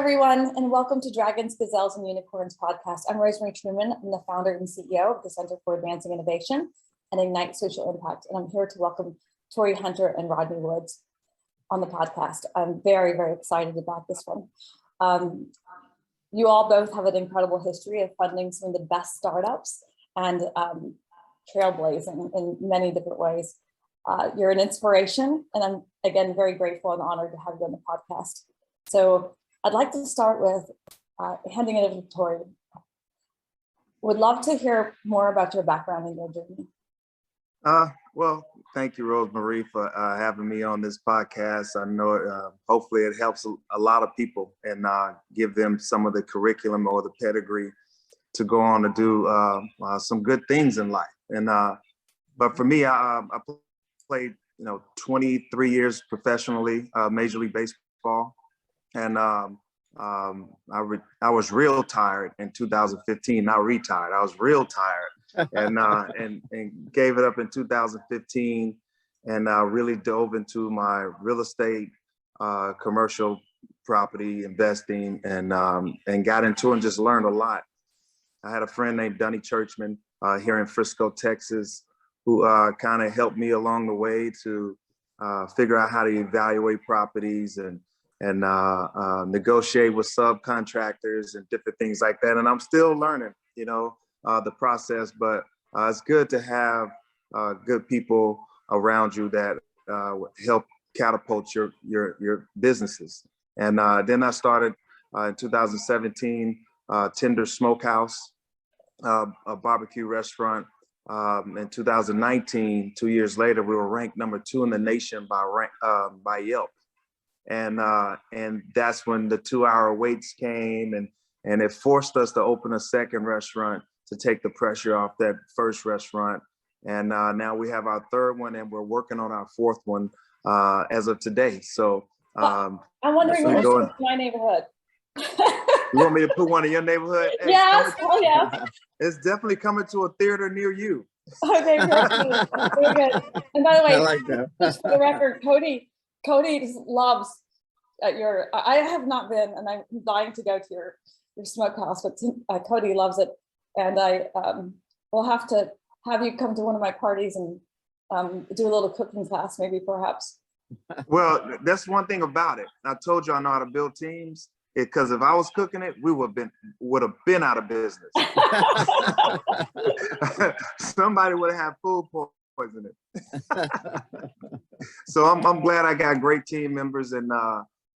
everyone, and welcome to Dragons, Gazelles, and Unicorns podcast. I'm Rosemary Truman. I'm the founder and CEO of the Center for Advancing Innovation and Ignite Social Impact, and I'm here to welcome Torii Hunter and Rodney Woods on the podcast. I'm very, very excited about this one. You all both have an incredible history of funding some of the best startups and trailblazing in many different ways. You're an inspiration, and I'm, again, very grateful and honored to have you on the podcast. So I'd like to start with handing it over to Torii. Would love to hear more about your background and your journey. Well, thank you, Rosemary, for having me on this podcast. I know hopefully it helps a lot of people and give them some of the curriculum or the pedigree to go on to do some good things in life. And but for me, I played 23 years professionally, Major League Baseball. And I was real tired in 2015, not retired. I was real tired and gave it up in 2015 and really dove into my real estate, commercial property investing and got into it and just learned a lot. I had a friend named Donnie Churchman here in Frisco, Texas, who kind of helped me along the way to figure out how to evaluate properties and negotiate with subcontractors and different things like that. And I'm still learning, the process, but it's good to have good people around you that help catapult your businesses. And then I started in 2017, Tender Smokehouse, a barbecue restaurant. In 2019, 2 years later, we were ranked number 2 in the nation by Yelp. And that's when the 2-hour waits came and it forced us to open a second restaurant to take the pressure off that first restaurant. And now we have our third one and we're working on our fourth one as of today. So I'm wondering who's in my neighborhood. You want me to put one in your neighborhood? Hey, yes, oh yeah. It's definitely coming to a theater near you. Okay, very good. And by the way, I like that. just for the record, Cody loves I have not been, and I'm dying to go to your smokehouse, but Cody loves it. And I will have to have you come to one of my parties and do a little cooking class, maybe perhaps. Well, that's one thing about it. I told you I know how to build teams. Because if I was cooking it, we would have been out of business. Somebody would have had food poisoning. So I'm glad I got great team members and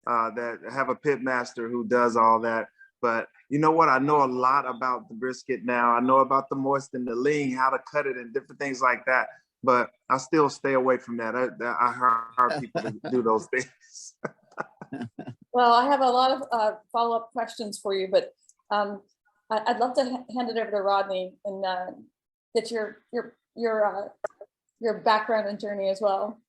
that have a pit master who does all that. But you know what? I know a lot about the brisket now. I know about the moist and the lean, how to cut it and different things like that. But I still stay away from that. I heard people do those things. Well, I have a lot of follow-up questions for you, but I'd love to hand it over to Rodney and get your background and journey as well.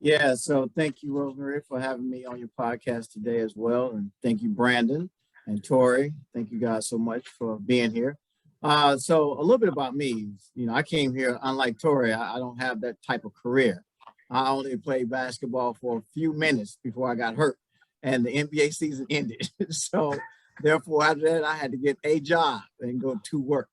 Yeah, so thank you, Rosemary, for having me on your podcast today as well. And thank you, Brandon and Torii. Thank you guys so much for being here. So a little bit about me. I came here, unlike Torii, I don't have that type of career. I only played basketball for a few minutes before I got hurt and the NBA season ended. So therefore, after that, I had to get a job and go to work.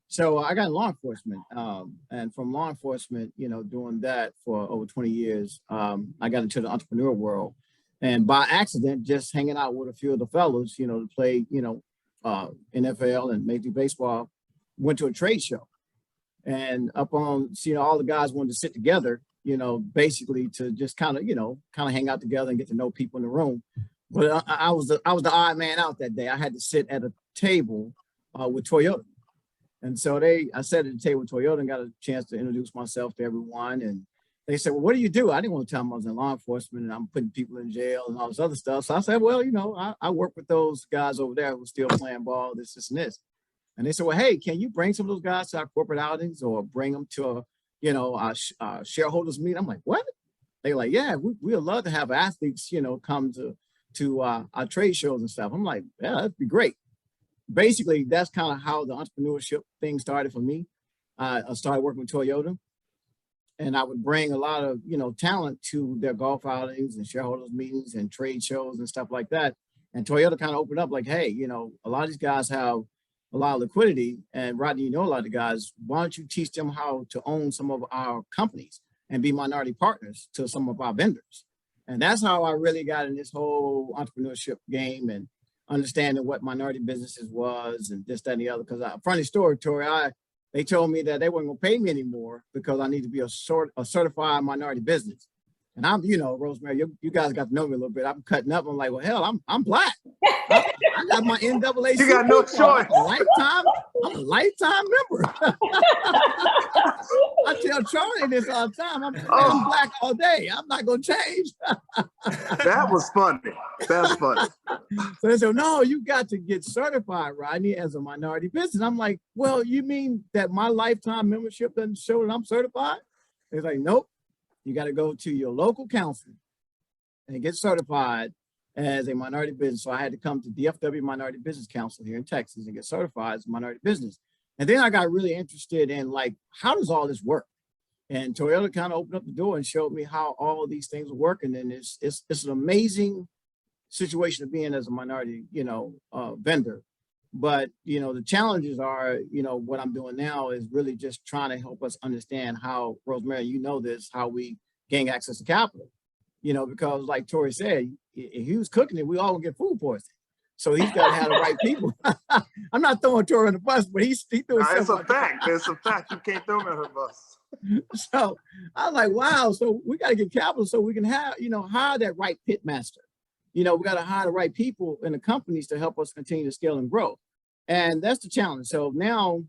So I got in law enforcement. And from law enforcement, doing that for over 20 years, I got into the entrepreneur world. And by accident, just hanging out with a few of the fellows, to play, NFL and Major League Baseball, went to a trade show. And up on, all the guys wanted to sit together, basically to just kind of hang out together and get to know people in the room. But I was the odd man out that day. I had to sit at a table with Toyota. And so I sat at the table with Toyota and got a chance to introduce myself to everyone. And they said, well, what do you do? I didn't want to tell them I was in law enforcement and I'm putting people in jail and all this other stuff. So I said, well, I work with those guys over there who are still playing ball, this and this. And they said, well, hey, can you bring some of those guys to our corporate outings or bring them to our shareholders meet? I'm like, what? They're like, yeah, we would love to have athletes, come to our trade shows and stuff. I'm like, yeah, that'd be great. Basically, that's kind of how the entrepreneurship thing started for me. I started working with Toyota, and I would bring a lot of, talent to their golf outings and shareholders meetings and trade shows and stuff like that. And Toyota kind of opened up like, hey, a lot of these guys have a lot of liquidity, and Rodney, a lot of the guys, why don't you teach them how to own some of our companies and be minority partners to some of our vendors? And that's how I really got in this whole entrepreneurship game and understanding what minority businesses was and this, that, and the other. Because funny story, Tori, they told me that they weren't gonna pay me anymore because I need to be a certified minority business. And I'm, Rosemary, you guys got to know me a little bit. I'm cutting up. I'm like, well, hell, I'm black. I got my NAACP. You got no choice. I'm a lifetime member. I tell Charlie this all the time. I'm black all day. I'm not gonna change. That was funny. That's funny. So they said, no, you got to get certified, Rodney, as a minority business. I'm like, well, you mean that my lifetime membership doesn't show that I'm certified? They're like, nope. You got to go to your local council and get certified as a minority business. So I had to come to DFW Minority Business Council here in Texas and get certified as a minority business. And then I got really interested in like, how does all this work? And Toyota kind of opened up the door and showed me how all these things are working. And it's an amazing situation to be in as a minority, vendor. But, the challenges are, what I'm doing now is really just trying to help us understand how, Rosemary, how we gain access to capital, because like Torii said, if he was cooking it, we all gonna get food poisoning. So he's got to have the right people. I'm not throwing Torii on the bus, but he threw himself. It's a fact. It's a fact. You can't throw me on her bus. So I was like, wow. So we got to get capital so we can have, hire that right pit master. We got to hire the right people in the companies to help us continue to scale and grow. And that's the challenge. So now,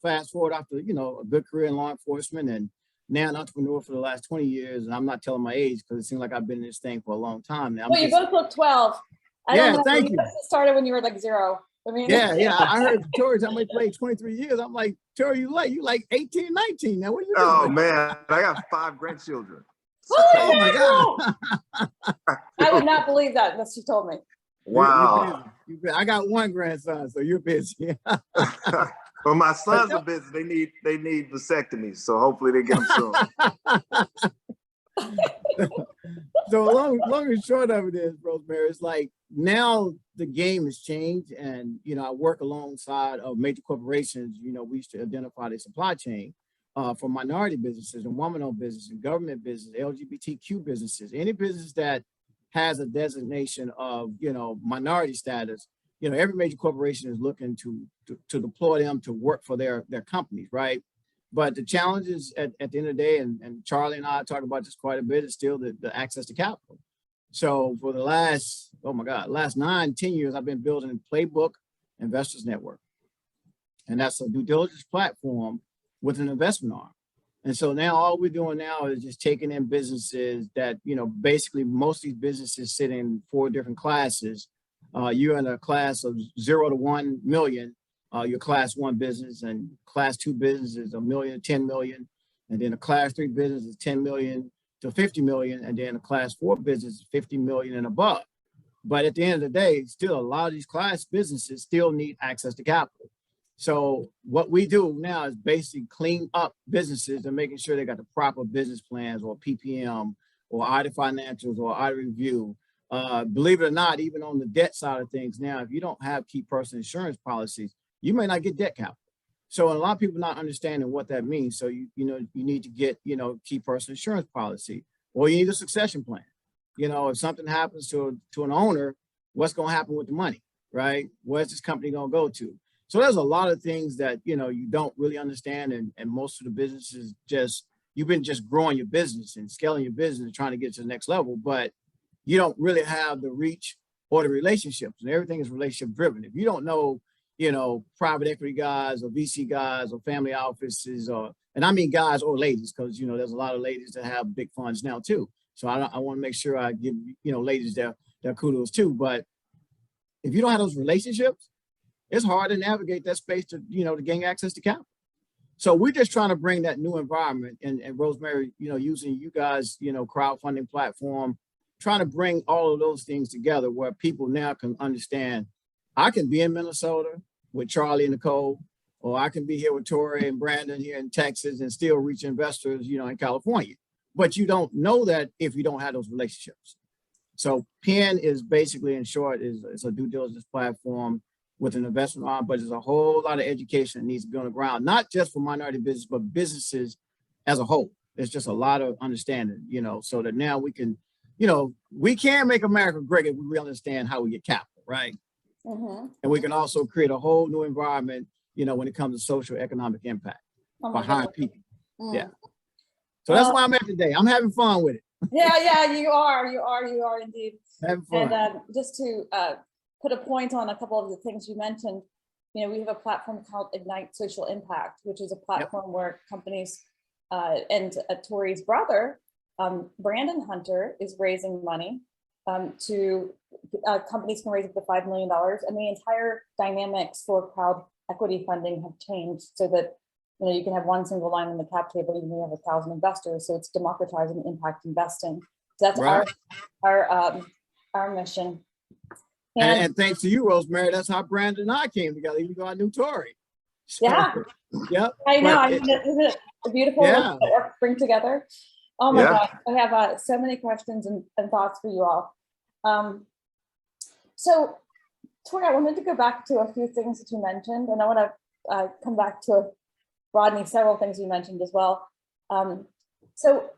fast forward after, a good career in law enforcement and now an entrepreneur for the last 20 years. And I'm not telling my age because it seems like I've been in this thing for a long time now. Well, you both look 12. I don't know. Thank you. Started when you were like 0. I mean, yeah. I heard Torii tell me played 23 years. I'm like, Torii, you like 18, 19 now. What are you doing? Oh man, I got 5 grandchildren. Oh my God. I would not believe that unless you told me. Wow. You're busy. I got 1 grandson, so you're busy. Well, my sons are busy. They need vasectomies, so hopefully they get them soon. So long and short of it is, Rosemary, it's like now the game has changed, and I work alongside of major corporations. We used to identify the supply chain for minority businesses and woman-owned businesses, and government business, LGBTQ businesses, any business that has a designation of minority status. Every major corporation is looking to deploy them to work for their companies, right? But the challenges at the end of the day, and Charlie and I talk about this quite a bit, is still the access to capital. So for the last 9, 10 years, I've been building Playbook Investors Network. And that's a due diligence platform with an investment arm. And so now all we're doing now is just taking in businesses that, basically most of these businesses sit in 4 different classes. You're in a class of 0 to 1 million. Your class 1 business, and class 2 business is $1 million, 10 million. And then a class 3 business is 10 million to 50 million. And then a class 4 business is 50 million and above. But at the end of the day, still a lot of these class businesses still need access to capital. So what we do now is basically clean up businesses and making sure they got the proper business plans or PPM or audit financials or audit review. Believe it or not, even on the debt side of things now, if you don't have key person insurance policies, you may not get debt capital. So a lot of people not understanding what that means. So you need to get key person insurance policy, or you need a succession plan. If something happens to an owner, what's going to happen with the money, right? Where's this company going to go to? So there's a lot of things that you don't really understand, and most of the businesses you've been just growing your business and scaling your business and trying to get to the next level, but you don't really have the reach or the relationships, and everything is relationship driven. If you don't know, private equity guys or VC guys or family offices, and I mean guys or ladies, because, there's a lot of ladies that have big funds now too. So I want to make sure I give, ladies their kudos too. But if you don't have those relationships, it's hard to navigate that space to gain access to capital. So we're just trying to bring that new environment, and Rosemary, using you guys, crowdfunding platform, trying to bring all of those things together where people now can understand, I can be in Minnesota with Charlie and Nicole, or I can be here with Torii and Brandon here in Texas and still reach investors, in California. But you don't know that if you don't have those relationships. So PIN is basically, in short, is a due diligence platform with an investment arm, but there's a whole lot of education that needs to be on the ground, not just for minority business, but businesses as a whole. There's just a lot of understanding, so that now we can, we can make America great if we really understand how we get capital, right? Mm-hmm. And we can also create a whole new environment, when it comes to social economic impact behind people. Mm. Yeah. So that's why I'm at today. I'm having fun with it. Yeah, you are indeed. Having fun. And just to put a point on a couple of the things you mentioned, we have a platform called Ignite Social Impact, which is a platform where companies and Tori's brother, Brandon Hunter, is raising money to companies can raise up to $5 million, and the entire dynamics for crowd equity funding have changed so that you can have one single line on the cap table even when you have 1,000 investors. So it's democratizing impact investing. So that's right. our mission. And thanks to you, Rosemary, that's how Brandon and I came together, even though I knew Torii. So, yeah. Yep. I know. Isn't it beautiful Yeah. to bring together? Oh my Yeah. God. I have so many questions and thoughts for you all. So, Torii, I wanted to go back to a few things that you mentioned, and I want to come back to Rodney, several things you mentioned as well. So,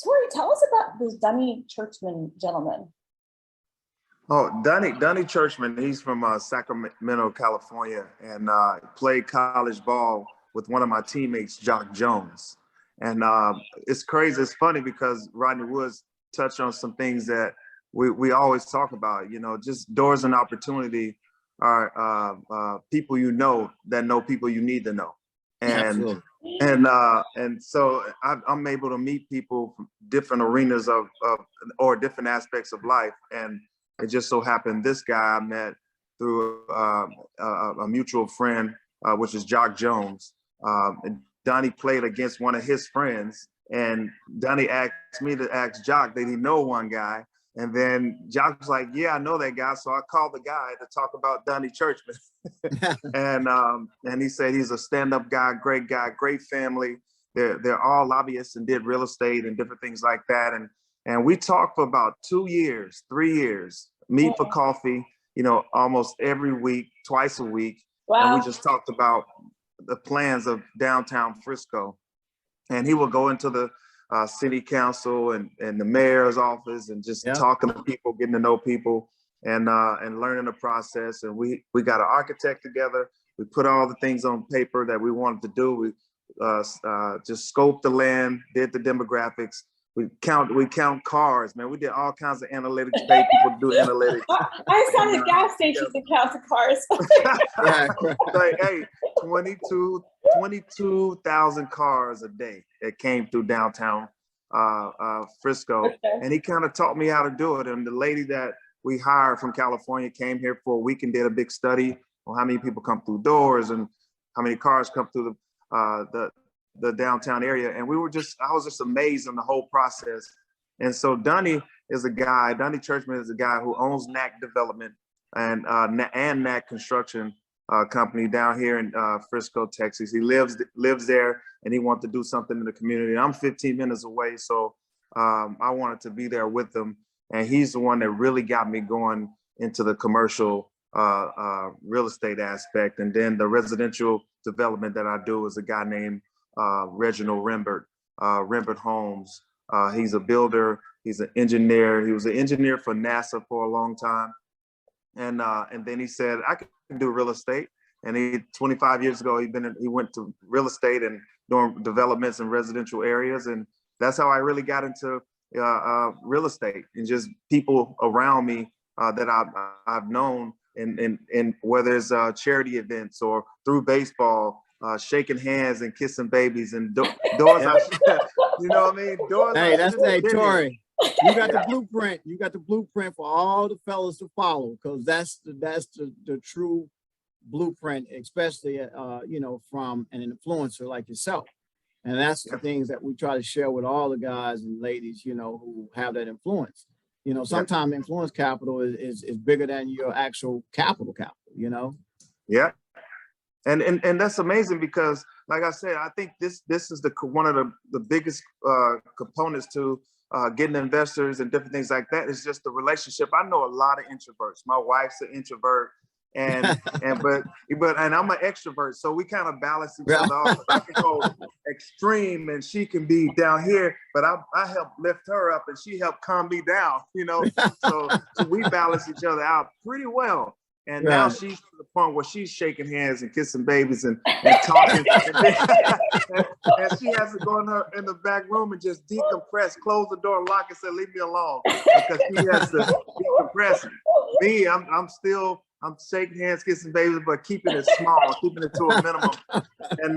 Torii, tell us about this Dunny Churchman gentleman. Oh, Dunny Churchman, he's from Sacramento, California, and played college ball with one of my teammates, Jock Jones. And it's crazy. It's funny because Rodney Woods touched on some things that we always talk about, just doors and opportunity are people that know people you need to know. And and so I'm able to meet people from different arenas or different aspects of life. And it just so happened this guy I met through a mutual friend, which is Jock Jones. And Donnie played against one of his friends, and Donnie asked me to ask Jock, did he know one guy? And then Jock was like, yeah, I know that guy. So I called the guy to talk about Dunny Churchman. and he said he's a stand-up guy, great family. They're all lobbyists and did real estate and different things like that. And we talked for about 3 years, meet for coffee, almost every week, twice a week. Wow. And we just talked about the plans of downtown Frisco. And he will go into the city council and the mayor's office and just talking to people, getting to know people and learning the process. And we got an architect together. We put all the things on paper that we wanted to do. We just scoped the land, did the demographics. We count cars, man. We did all kinds of analytics, paid people to do analytics. I saw the gas stations and count the cars. Like, hey, 22,000 cars a day that came through downtown Frisco. Okay. And he kind of taught me how to do it. And the lady that we hired from California came here for a week and did a big study on how many people come through doors and how many cars come through the downtown area. And I was just amazed on the whole process. And so Dunny Churchman is a guy who owns NAC Development and NAC Construction company down here in Frisco, Texas. He lives there and he wants to do something in the community. I'm 15 minutes away, so I wanted to be there with him. And he's the one that really got me going into the commercial real estate aspect. And then the residential development that I do is a guy named Reginald Rembert Holmes. He's a builder. He's an engineer. He was an engineer for NASA for a long time. And then he said, I can do real estate. And 25 years ago, he went to real estate and doing developments in residential areas. And that's how I really got into real estate and just people around me that I've known in whether it's charity events or through baseball, shaking hands and kissing babies and doors. You know what I mean? Doors. Hey, Torii. You got the blueprint. You got the blueprint for all the fellas to follow, because that's the true blueprint, especially from an influencer like yourself. And that's the things that we try to share with all the guys and ladies, who have that influence. Sometimes influence capital is bigger than your actual capital, Yeah. And that's amazing because, like I said, I think this is one of the biggest components to getting investors and different things like that. It's just the relationship. I know a lot of introverts. My wife's an introvert, and I'm an extrovert. So we kind of balance each other off. I can go extreme and she can be down here, but I help lift her up and she helped calm me down, so we balance each other out pretty well. And now she's to the point where she's shaking hands and kissing babies and talking. And she has to go in the back room and just decompress, close the door, lock and say, leave me alone. Because she has to decompress. Me, I'm shaking hands, kissing babies, but keeping it small, keeping it to a minimum. And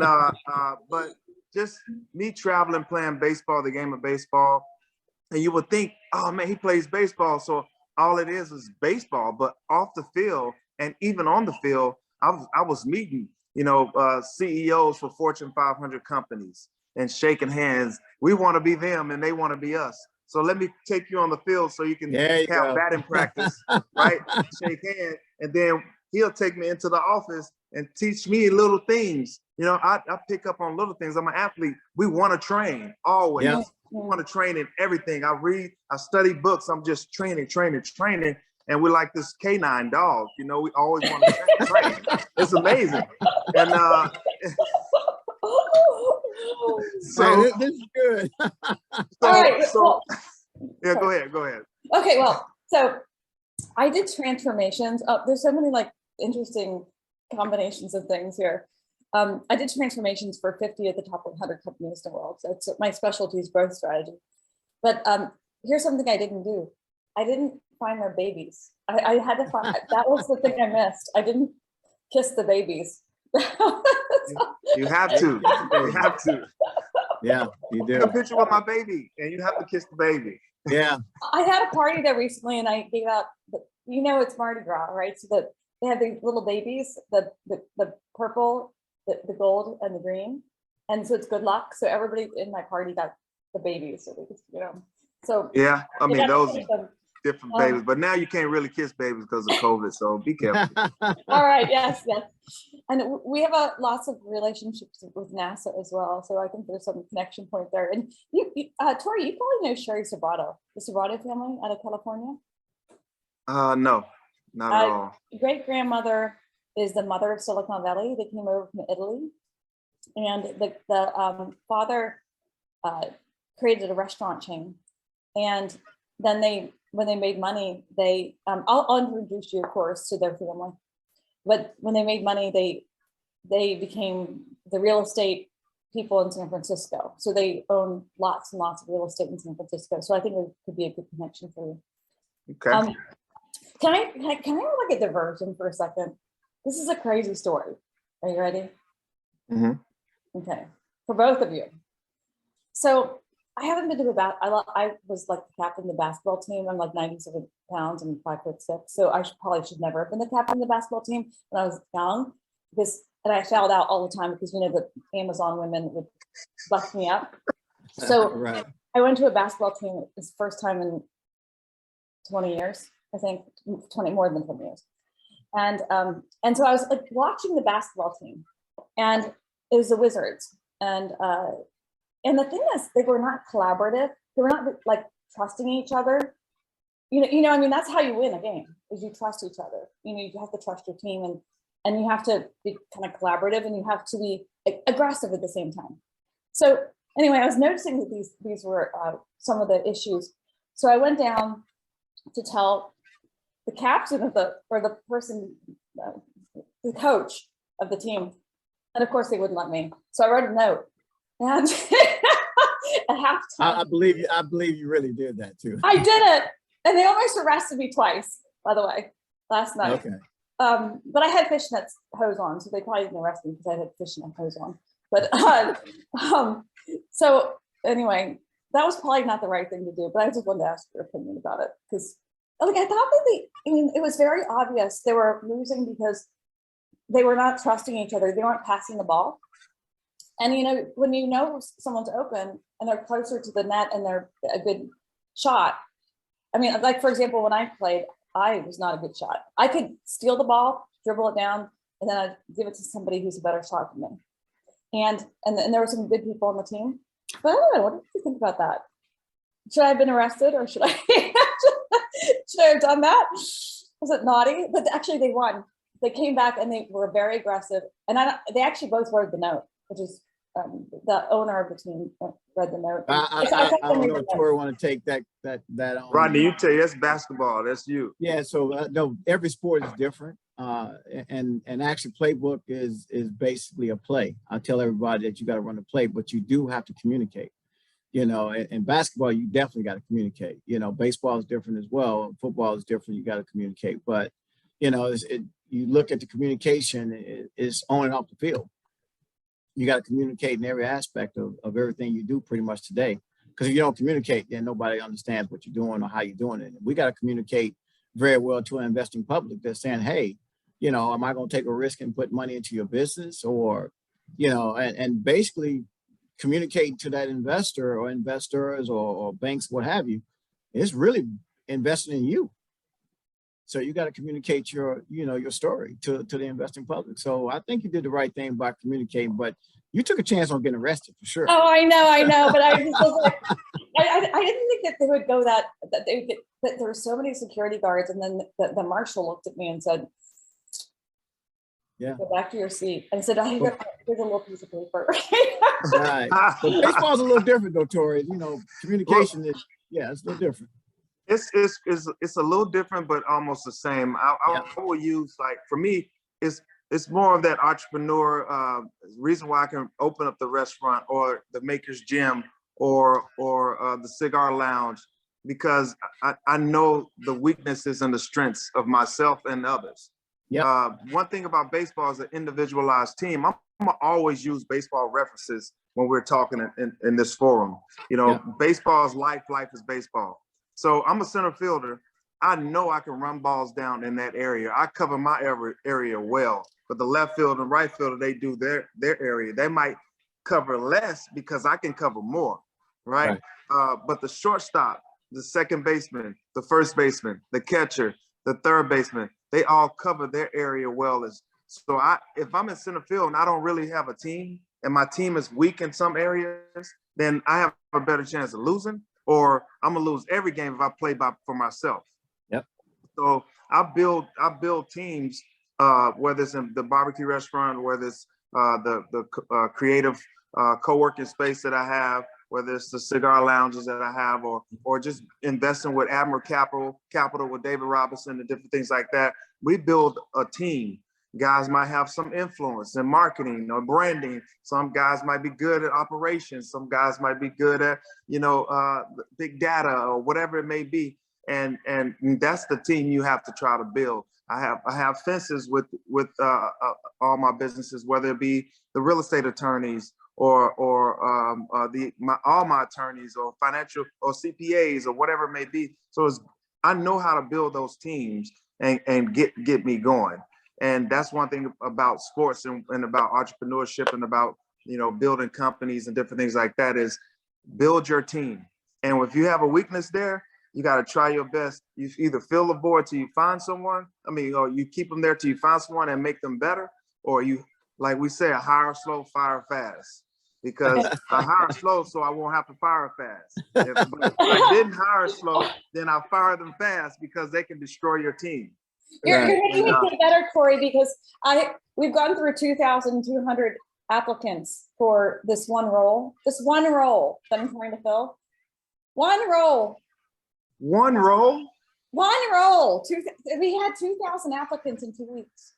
but just me traveling, playing baseball, the game of baseball. And you would think, oh man, he plays baseball. So all it is baseball, but off the field and even on the field, I was meeting, CEOs for Fortune 500 companies and shaking hands. We want to be them and they want to be us. So let me take you on the field so you can have batting practice, right? Shake hands. And then he'll take me into the office and teach me little things. I pick up on little things. I'm an athlete. We want to train always. Yeah. We want to train in everything. I read, I study books. I'm just training. And we're like this canine dog, we always want to train. It's amazing. And so this is good. Yeah, go ahead. Okay, well, so I did transformations. There's so many interesting combinations of things here. I did transformations for 50 of the top 100 companies in the world. So my specialty is growth strategy. But here's something I didn't do. I didn't find their babies. I had to find, that was the thing I missed. I didn't kiss the babies. You have to. You have to. Yeah, you do. Take a picture with my baby and you have to kiss the baby. Yeah. I had a party there recently and I gave out, it's Mardi Gras, right? So they have these little babies, the purple, the gold and the green. And so it's good luck. So everybody in my party got the babies. So yeah, I mean, those different babies, but now you can't really kiss babies because of COVID. So be careful. All right. Yes. And we have lots of relationships with NASA as well. So I think there's some connection point there. And Torii, you probably know Sherry Sobrato, the Sobrato family out of California. No, not at all. Great grandmother is the mother of Silicon Valley. They came over from Italy, and the father created a restaurant chain. And then when they made money, I'll introduce you, of course, to their family. But when they made money, they became the real estate people in San Francisco. So they own lots and lots of real estate in San Francisco. So I think it could be a good connection for you. Okay. Can I have a diversion for a second? This is a crazy story. Are you ready? Mm-hmm. Okay, for both of you. So I haven't been to I was like the captain of the basketball team. I'm like 97 pounds and 5'6". So I probably should never have been the captain of the basketball team when I was young, and I fouled out all the time because the Amazon women would bust me up. So right. I went to a basketball team. It's the first time in 20 years, I think, more than 20 years. And so I was watching the basketball team, and it was the Wizards. And the thing is, they were not collaborative. They were not trusting each other. That's how you win a game, is you trust each other. You have to trust your team, and you have to be kind of collaborative, and you have to be aggressive at the same time. So anyway, I was noticing that these were some of the issues. So I went down to tell the captain the coach of the team. And of course they wouldn't let me. So I wrote a note. And at halftime. I believe you really did that too. I did it. And they almost arrested me twice, by the way, last night. Okay. But I had fishnet hose on, so they probably didn't arrest me because I had fishnet hose on. But so anyway, that was probably not the right thing to do, but I just wanted to ask your opinion about it, because I thought that it was very obvious they were losing because they were not trusting each other. They weren't passing the ball. And when someone's open and they're closer to the net and they're a good shot. I mean, for example, when I played, I was not a good shot. I could steal the ball, dribble it down, and then I'd give it to somebody who's a better shot than me. And there were some good people on the team. But I don't know, what do you think about that? should I have been arrested or should I should I have done that? Was it naughty? But actually they won. They came back and they were very aggressive. And they actually both wrote the note, which is the owner of the team read the note. I don't know if Torii want to take that on. Rodney, you tell you that's basketball. That's you. Yeah. So no, every sport is different. And actually Playbook is basically a play. I tell everybody that you got to run a play, but you do have to communicate. You know, in basketball, you definitely got to communicate. You know, baseball is different as well. Football is different. You got to communicate. But, you know, you look at the communication, it's on and off the field. You got to communicate in every aspect of everything you do pretty much today. Because if you don't communicate, then nobody understands what you're doing or how you're doing it. And we got to communicate very well to an investing public that's saying, hey, you know, am I going to take a risk and put money into your business? Or, you know, and basically communicate to that investor or investors or banks, what have you, it's really investing in you. So you got to communicate your story to the investing public. So I think you did the right thing by communicating, but you took a chance on getting arrested for sure. Oh, I know, but I just was like, I didn't think that they would go that there were so many security guards, and then the marshal looked at me and said, yeah, go back to your seat. And said, here's a little piece of paper. Right. But baseball's a little different though, Torii. You know, communication is, it's a little different. It's a little different, but almost the same. I will use, like, for me, it's more of that entrepreneur reason why I can open up the restaurant or the Maker's Gym or the Cigar Lounge, because I know the weaknesses and the strengths of myself and others. Yeah. One thing about baseball is an individualized team. I'm gonna always use baseball references when we're talking in this forum. You know, baseball is life. Life is baseball. So I'm a center fielder. I know I can run balls down in that area. I cover my area well, but the left fielder and right fielder, they do their area. They might cover less because I can cover more, right? But the shortstop, the second baseman, the first baseman, the catcher, the third baseman, they all cover their area well. So if I'm in center field and I don't really have a team and my team is weak in some areas, then I have a better chance of losing, or I'm gonna lose every game if I play for myself. Yep. So I build teams, whether it's in the barbecue restaurant, whether it's the creative co-working space that I have, whether it's the cigar lounges that I have, or just investing with Admiral Capital with David Robinson and different things like that. We build a team. Guys might have some influence in marketing or branding. Some guys might be good at operations. Some guys might be good at, big data or whatever it may be. And that's the team you have to try to build. I have fences with all my businesses, whether it be the real estate attorneys or all my attorneys or financial or CPAs or whatever it may be. So I know how to build those teams and get me going. And that's one thing about sports and about entrepreneurship and about, building companies and different things like that is build your team. And if you have a weakness there, you got to try your best. You either fill the void till you find someone. Or you keep them there till you find someone and make them better. Or you, like we say, hire slow, fire fast. Because I hire slow, so I won't have to fire fast. If I didn't hire slow, then I fire them fast because they can destroy your team. You're making me feel better, Torii, because we've gone through 2,200 applicants for this one role that I'm trying to fill. One role. One role? One role. We had 2,000 applicants in 2 weeks.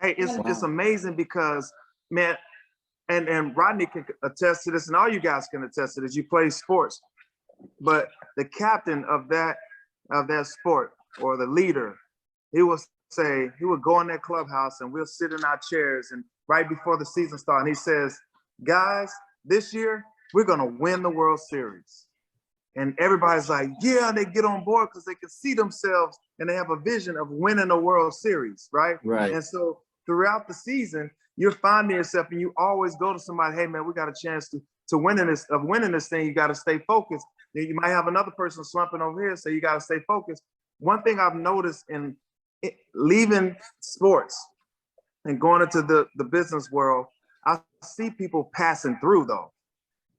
Hey, it's amazing because, man, and Rodney can attest to this, and all you guys can attest to this. You play sports, but the captain of that sport or the leader, he would go in that clubhouse and we'll sit in our chairs, and right before the season starts, and he says, guys, this year we're gonna win the World Series. And everybody's like, yeah, they get on board because they can see themselves and they have a vision of winning a World Series, right? Right. And so throughout the season, you're finding yourself, and you always go to somebody, hey man, we got a chance to winning this thing. You got to stay focused. You might have another person slumping over here, so you got to stay focused. One thing I've noticed in leaving sports and going into the business world, I see people passing through though.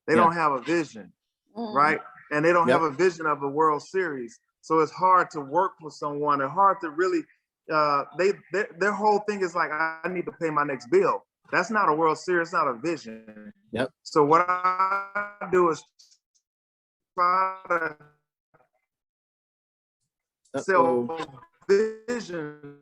They don't have a vision, right? and they don't Yep. have a vision of a World Series. So it's hard to work with someone and hard to really, their whole thing is like, I need to pay my next bill. That's not a World Series, it's not a vision. Yep. So what I do is try to sell vision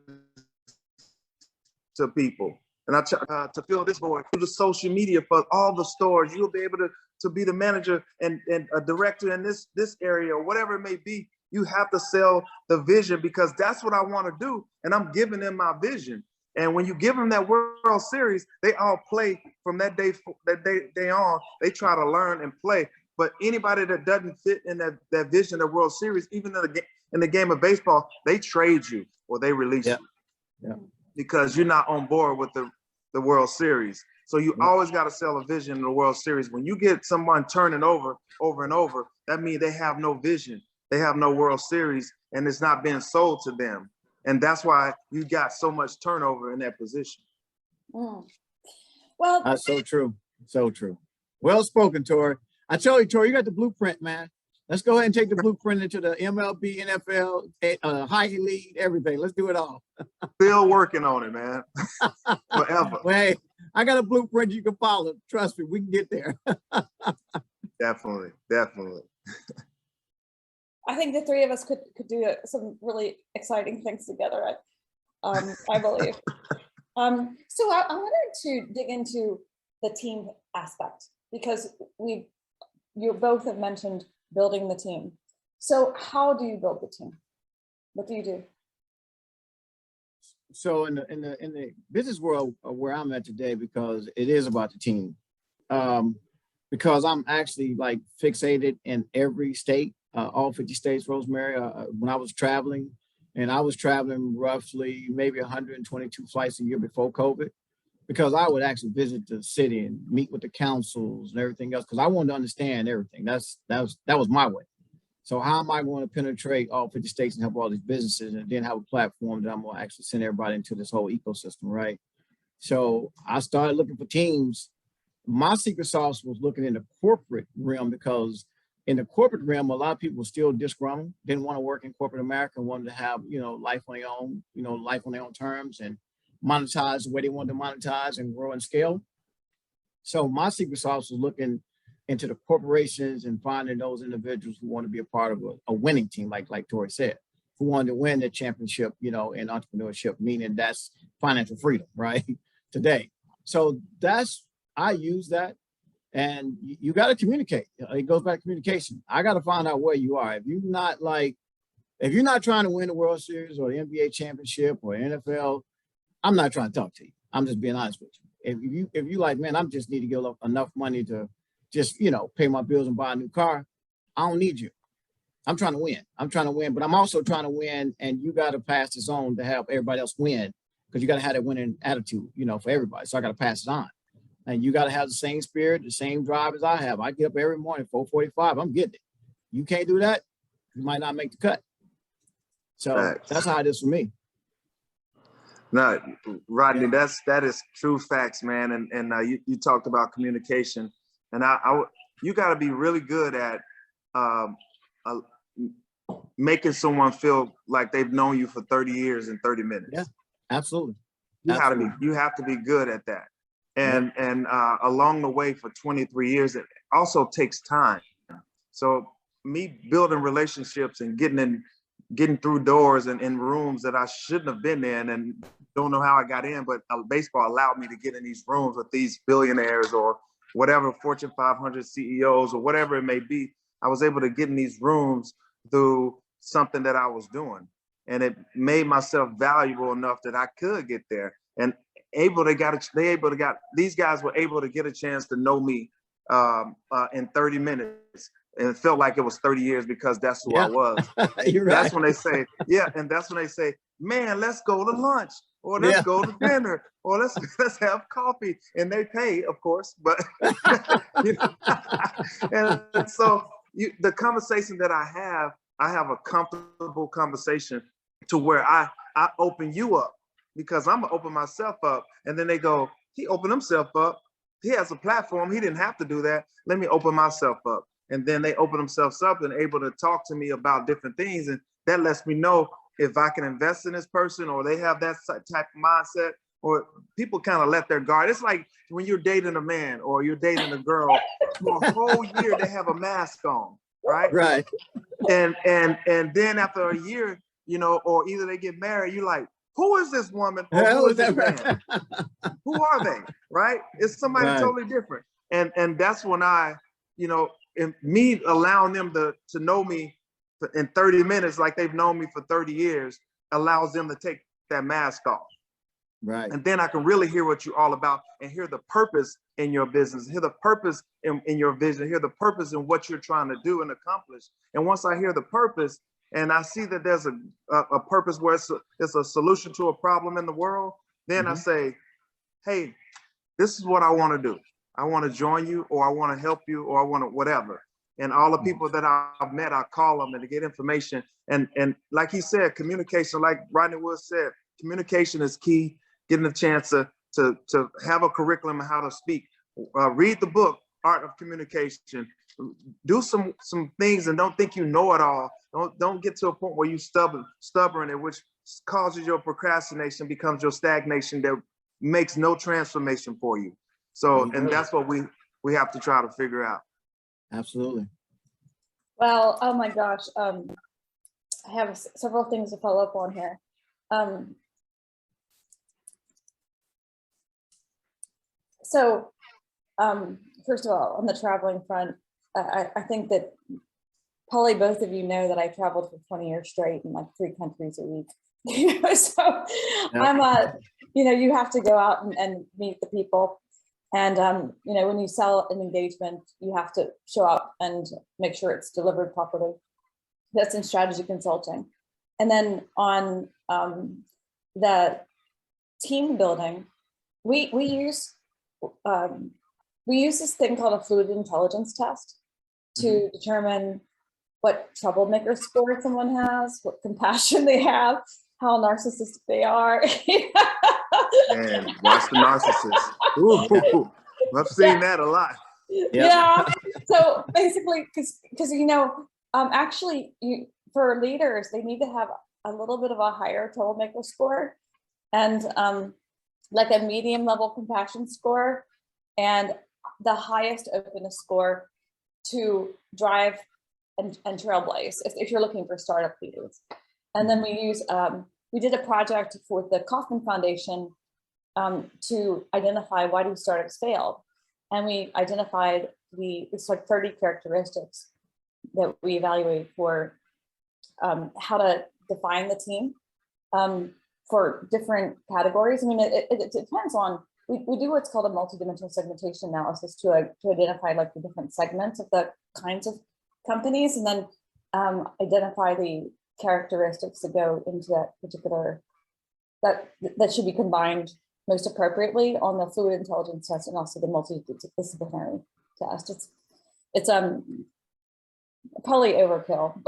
to people. And I try to fill this board through the social media for all the stores. You'll be able to be the manager and a director in this area or whatever it may be. You have to sell the vision because that's what I want to do. And I'm giving them my vision. And when you give them that World Series, they all play from that day on. They try to learn and play. But anybody that doesn't fit in that vision of World Series, even in the game of baseball, they trade you or they release you. Yeah. Because you're not on board with the World Series. So you always got to sell a vision in the World Series. When you get someone turning over and over, that means they have no vision. They have no World Series, and it's not being sold to them. And that's why you got so much turnover in that position. Mm. Well, That's so true. So true. Well spoken, Torii. I tell you, Torii, you got the blueprint, man. Let's go ahead and take the blueprint into the MLB, NFL, high elite, everything. Let's do it all. Still working on it, man. Forever. Well, hey, I got a blueprint you can follow. Trust me, we can get there. Definitely. I think the three of us could do some really exciting things together. I believe. So I wanted to dig into the team aspect because you both have mentioned building the team. So how do you build the team? What do you do? So in the business world where I'm at today, because it is about the team, because I'm actually like fixated in every state, all 50 states, Rosemary. When I was traveling, and I was traveling roughly maybe 122 flights a year before COVID, because I would actually visit the city and meet with the councils and everything else, because I wanted to understand everything. That was my way. So how am I going to penetrate all 50 states and help all these businesses and then have a platform that I'm going to actually send everybody into this whole ecosystem, right? So I started looking for teams. My secret sauce was looking in the corporate realm, because in the corporate realm, a lot of people were still disgruntled, didn't want to work in corporate America, wanted to have, life on their own, life on their own terms and monetize the way they wanted to monetize and grow and scale. So my secret sauce was looking into the corporations and finding those individuals who want to be a part of a winning team, like Torii said, who wanted to win the championship, in entrepreneurship, meaning that's financial freedom, right? Today. So I use that. And you got to communicate. It goes back to communication. I got to find out where you are. If you're not trying to win the World Series or the NBA championship or NFL, I'm not trying to talk to you. I'm just being honest with you. If you like, man, I just need to get enough money to just, pay my bills and buy a new car, I don't need you. I'm trying to win. But I'm also trying to win, and you got to pass this on to help everybody else win, because you got to have that winning attitude, for everybody. So I got to pass it on. And you got to have the same spirit, the same drive as I have. I get up every morning, 4:45, I'm getting it. You can't do that, you might not make the cut. So That's how it is for me. No, Rodney, that is true facts, man. And you talked about communication, and you got to be really good at making someone feel like they've known you for 30 years in 30 minutes. Yeah, absolutely. You have to be good at that. And along the way for 23 years, it also takes time. So me building relationships and getting through doors and in rooms that I shouldn't have been in and don't know how I got in, but baseball allowed me to get in these rooms with these billionaires or whatever, Fortune 500 CEOs or whatever it may be. I was able to get in these rooms through something that I was doing. And it made myself valuable enough that I could get there. And these guys were able to get a chance to know me in 30 minutes. And it felt like it was 30 years because that's who I was. You're right. That's when they say, and that's when they say, man, let's go to lunch or let's go to dinner or let's have coffee. And they pay, of course, but and so the conversation that I have a comfortable conversation to where I open you up, because I'm gonna open myself up. And then they go, he opened himself up. He has a platform. He didn't have to do that. Let me open myself up. and then they open themselves up and able to talk to me about different things. And that lets me know if I can invest in this person, or they have that type of mindset, or people kind of let their guard. It's like when you're dating a man or you're dating a girl, for a whole year, they have a mask on, right? Right. And then after a year, you know, or either they get married, you're like, who is this woman? Or who is this man? Who are they? Right? It's somebody totally different. And that's when I, you know, and me allowing them to know me in 30 minutes, like they've known me for 30 years, allows them to take that mask off. Right. And then I can really hear what you're all about and hear the purpose in your business, hear the purpose in your vision, hear the purpose in what you're trying to do and accomplish. And once I hear the purpose and I see that there's a purpose where it's a solution to a problem in the world, then I say, hey, this is what I want to do. I want to join you, or I want to help you, or I want to whatever. And all the people that I've met, I call them and to get information. And like he said, communication, like Rodney Woods said, communication is key. Getting a chance to have a curriculum on how to speak. Read the book, Art of Communication. Do some things and don't think you know it all. Don't get to a point where you stubborn, and which causes your procrastination, becomes your stagnation that makes no transformation for you. So, and that's what we have to try to figure out. Absolutely. Well, oh my gosh, I have several things to follow up on here. So, first of all, on the traveling front, I think that probably both of you know that I traveled for 20 years straight in like 3 countries a week. So I'm you know, you have to go out and meet the people. And, you know, when you sell an engagement, you have to show up and make sure it's delivered properly. That's in strategy consulting. And then on the team building, we use this thing called a fluid intelligence test to determine what troublemaker score someone has, what compassion they have, how narcissistic they are. And watch the narcissist. Ooh, I've seen that a lot. Yeah. So basically, because you know, actually, for leaders, they need to have a little bit of a higher troublemaker score, and like a medium level compassion score, and the highest openness score to drive and trailblaze if you're looking for startup leaders. And then we did a project for the Kauffman Foundation to identify why do startups fail. And we identified it's like 30 characteristics that we evaluate for how to define the team for different categories. I mean, it depends on, we do what's called a multidimensional segmentation analysis to identify like the different segments of the kinds of companies, and then identify the characteristics that go into that particular, that should be combined most appropriately on the fluid intelligence test and also the multidisciplinary test. It's probably overkill.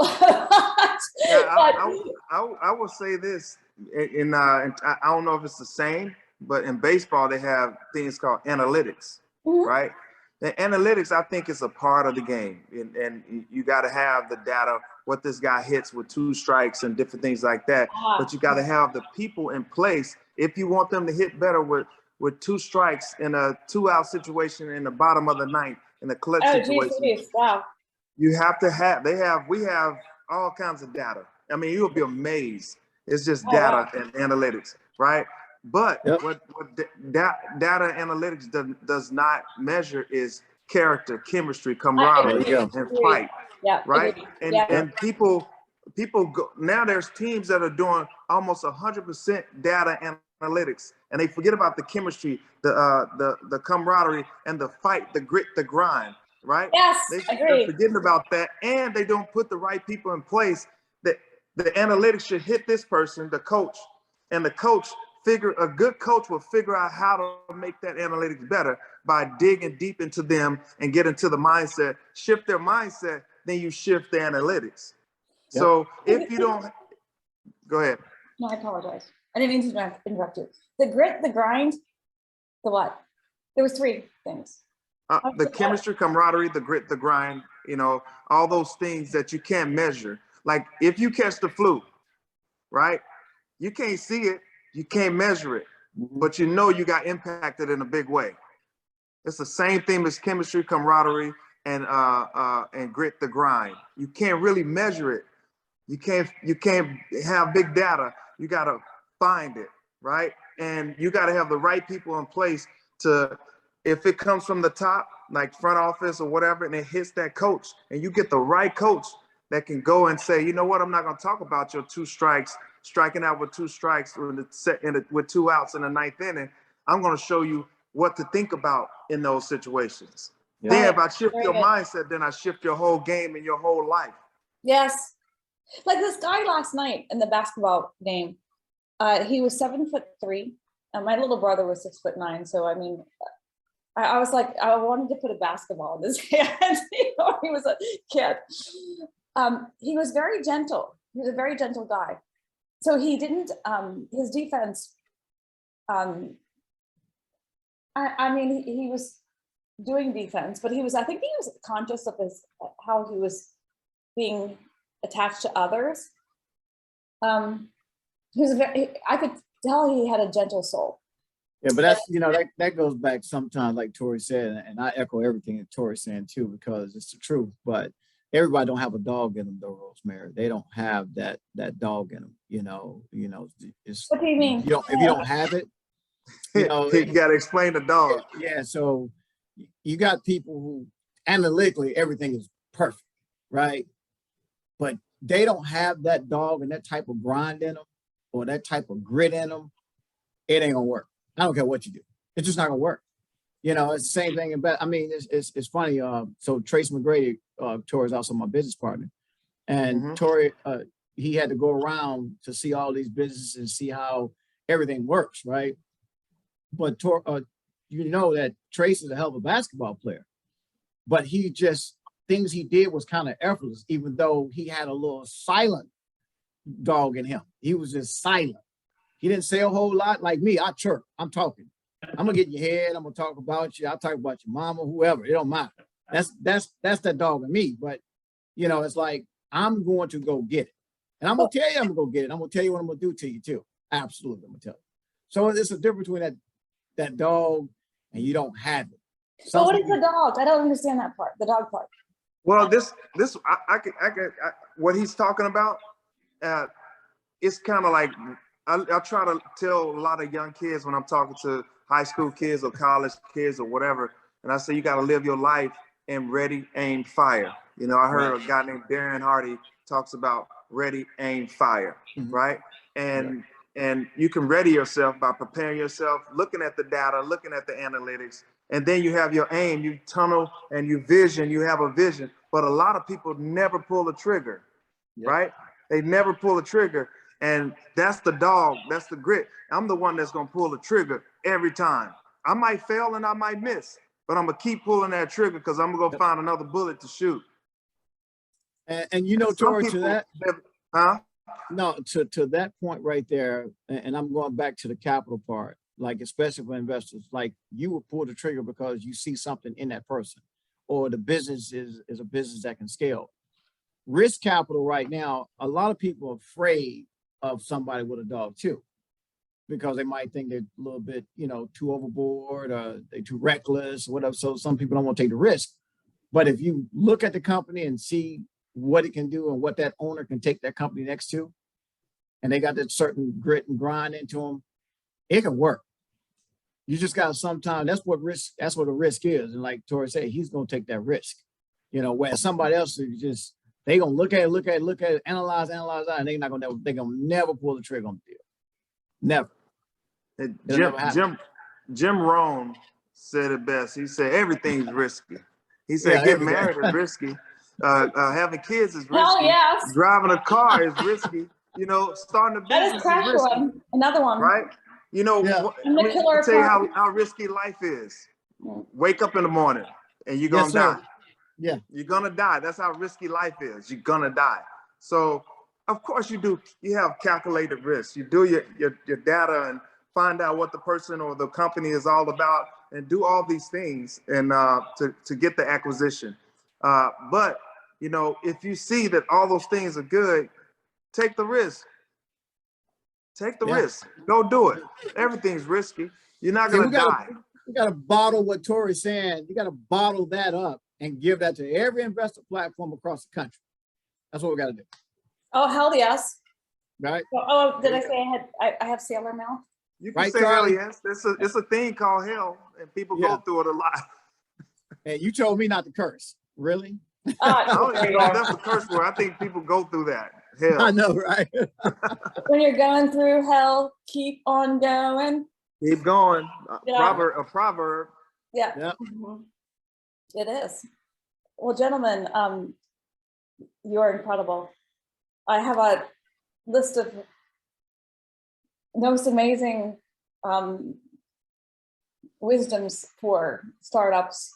I will say this, I don't know if it's the same, but in baseball they have things called analytics, right? The analytics, I think, is a part of the game, and you got to have the data, what this guy hits with 2 strikes and different things like that. But you got to have the people in place if you want them to hit better with 2 strikes in a 2-out situation in the bottom of the 9th in a clutch situation. Geez, wow. You have to have, we have all kinds of data. I mean, you'll be amazed. It's just data and analytics, right? But what data analytics does not measure is character, chemistry, camaraderie, and fight. Yeah, right. And people go, now there's teams that are doing almost 100% data analytics, and they forget about the chemistry, the camaraderie, and the fight, the grit, the grind. Right? Yes, they're forgetting about that, and they don't put the right people in place. That the analytics should hit this person, the coach, and the coach a good coach will figure out how to make that analytics better by digging deep into them and get into the mindset, shift their mindset, then you shift the analytics. Yep. So if you don't, go ahead. No, I apologize. I didn't mean to interrupt you. The grit, the grind, the what? There was 3 things. The chemistry, camaraderie, the grit, the grind, You know, all those things that you can't measure. Like if you catch the flu, right? You can't see it, you can't measure it, but you know you got impacted in a big way. It's the same thing as chemistry, camaraderie, and grit the grind. You can't really measure it. You can't have big data. You gotta find it, right? And you gotta have the right people in place to, if it comes from the top, like front office or whatever, and it hits that coach, and you get the right coach that can go and say, you know what, I'm not gonna talk about your two strikes, striking out with two strikes with 2 outs in the 9th inning. I'm gonna show you what to think about in those situations. Yeah. Then if I shift your mindset, then I shift your whole game and your whole life. Yes. Like this guy last night in the basketball game, he was 7'3". My little brother was 6'9". So, I mean, I was like, I wanted to put a basketball in his hand. You know, he was a kid. He was very gentle. He was a very gentle guy. So he didn't, his defense, I mean, he was doing defense, but I think he was conscious of how he was being attached to others. I could tell he had a gentle soul. Yeah, but that's, you know, that goes back sometimes, like Torii said, and I echo everything that Torii's saying too, because it's the truth. But everybody don't have a dog in them, though, Rosemary. They don't have that dog in them. You know. It's, what do you mean? If you don't have it, you know, you got to explain the dog. Yeah. So you got people who analytically everything is perfect, right? But they don't have that dog and that type of grind in them or that type of grit in them. It ain't gonna work. I don't care what you do. It's just not gonna work. You know, it's the same thing. I mean, it's funny. So Trace McGrady, Torii is also my business partner, and Torii, he had to go around to see all these businesses and see how everything works, right? But you know that Trace is a hell of a basketball player, but things he did was kind of effortless, even though he had a little silent dog in him. He was just silent. He didn't say a whole lot. Like me, I chirp. I'm talking. I'm gonna get in your head. I'm gonna talk about you. I'll talk about your mama, whoever. It don't matter. That's that dog in me. But you know, it's like I'm going to go get it, and I'm gonna tell you I'm gonna go get it. I'm gonna tell you what I'm gonna do to you too. Absolutely, I'm gonna tell you. So it's a difference between that dog and you don't have it. So what is the dog? I don't understand that part. The dog part. Well, what he's talking about, it's kind of like, I try to tell a lot of young kids when I'm talking to high school kids or college kids or whatever, and I say, you got to live your life in ready, aim, fire. You know, I heard a guy named Darren Hardy talks about ready, aim, fire, right? And you can ready yourself by preparing yourself, looking at the data, looking at the analytics, and then you have your aim, you tunnel, and you have a vision. But a lot of people never pull the trigger, right? They never pull the trigger. And that's the dog, that's the grit. I'm the one that's gonna pull the trigger every time. I might fail and I might miss, but I'm gonna keep pulling that trigger because I'm gonna go find another bullet to shoot. And you know, Torii, to that, no, to that point right there, and I'm going back to the capital part, like especially for investors, like you would pull the trigger because you see something in that person, or the business is a business that can scale. Risk capital right now, a lot of people are afraid of somebody with a dog too, because they might think they're a little bit, you know, too overboard or they're too reckless or whatever. So some people don't want to take the risk. But if you look at the company and see what it can do and what that owner can take that company next to, and they got that certain grit and grind into them, it can work. You just got to sometimes, that's what a risk is. And like Torii said, he's going to take that risk, you know, where somebody else is just, they gonna look at it, analyze, and they're gonna never pull the trigger on the deal. Never. Jim Rohn said it best. He said everything's risky. He said getting married is risky. Having kids is risky. Hell yes. Driving a car is risky. You know, starting a business is risky. Another one. Right? You know, let me tell you how risky life is. Wake up in the morning and you're gonna die. Yeah, you're gonna die. That's how risky life is. You're gonna die. So of course you have calculated risks. You do your data and find out what the person or the company is all about and do all these things and to get the acquisition. But, you know, if you see that all those things are good, take the risk. Take the risk. Go do it. Everything's risky. You're not going to die. We got to bottle what Tori's saying. You got to bottle that up and give that to every investor platform across the country. That's what we got to do. Oh, hell yes. Right. Oh, did I say I have sailor mouth? You can say Charlie? Hell yes. It's a thing called hell, and people go through it a lot. And you told me not to curse. Really? I don't even know if that's a curse word. I think people go through that. Hell. I know, right? When you're going through hell, keep on going. Keep going. Yeah. A proverb. Yeah. Yep. It is. Well, gentlemen, you're incredible. I have a list of most amazing wisdoms for startups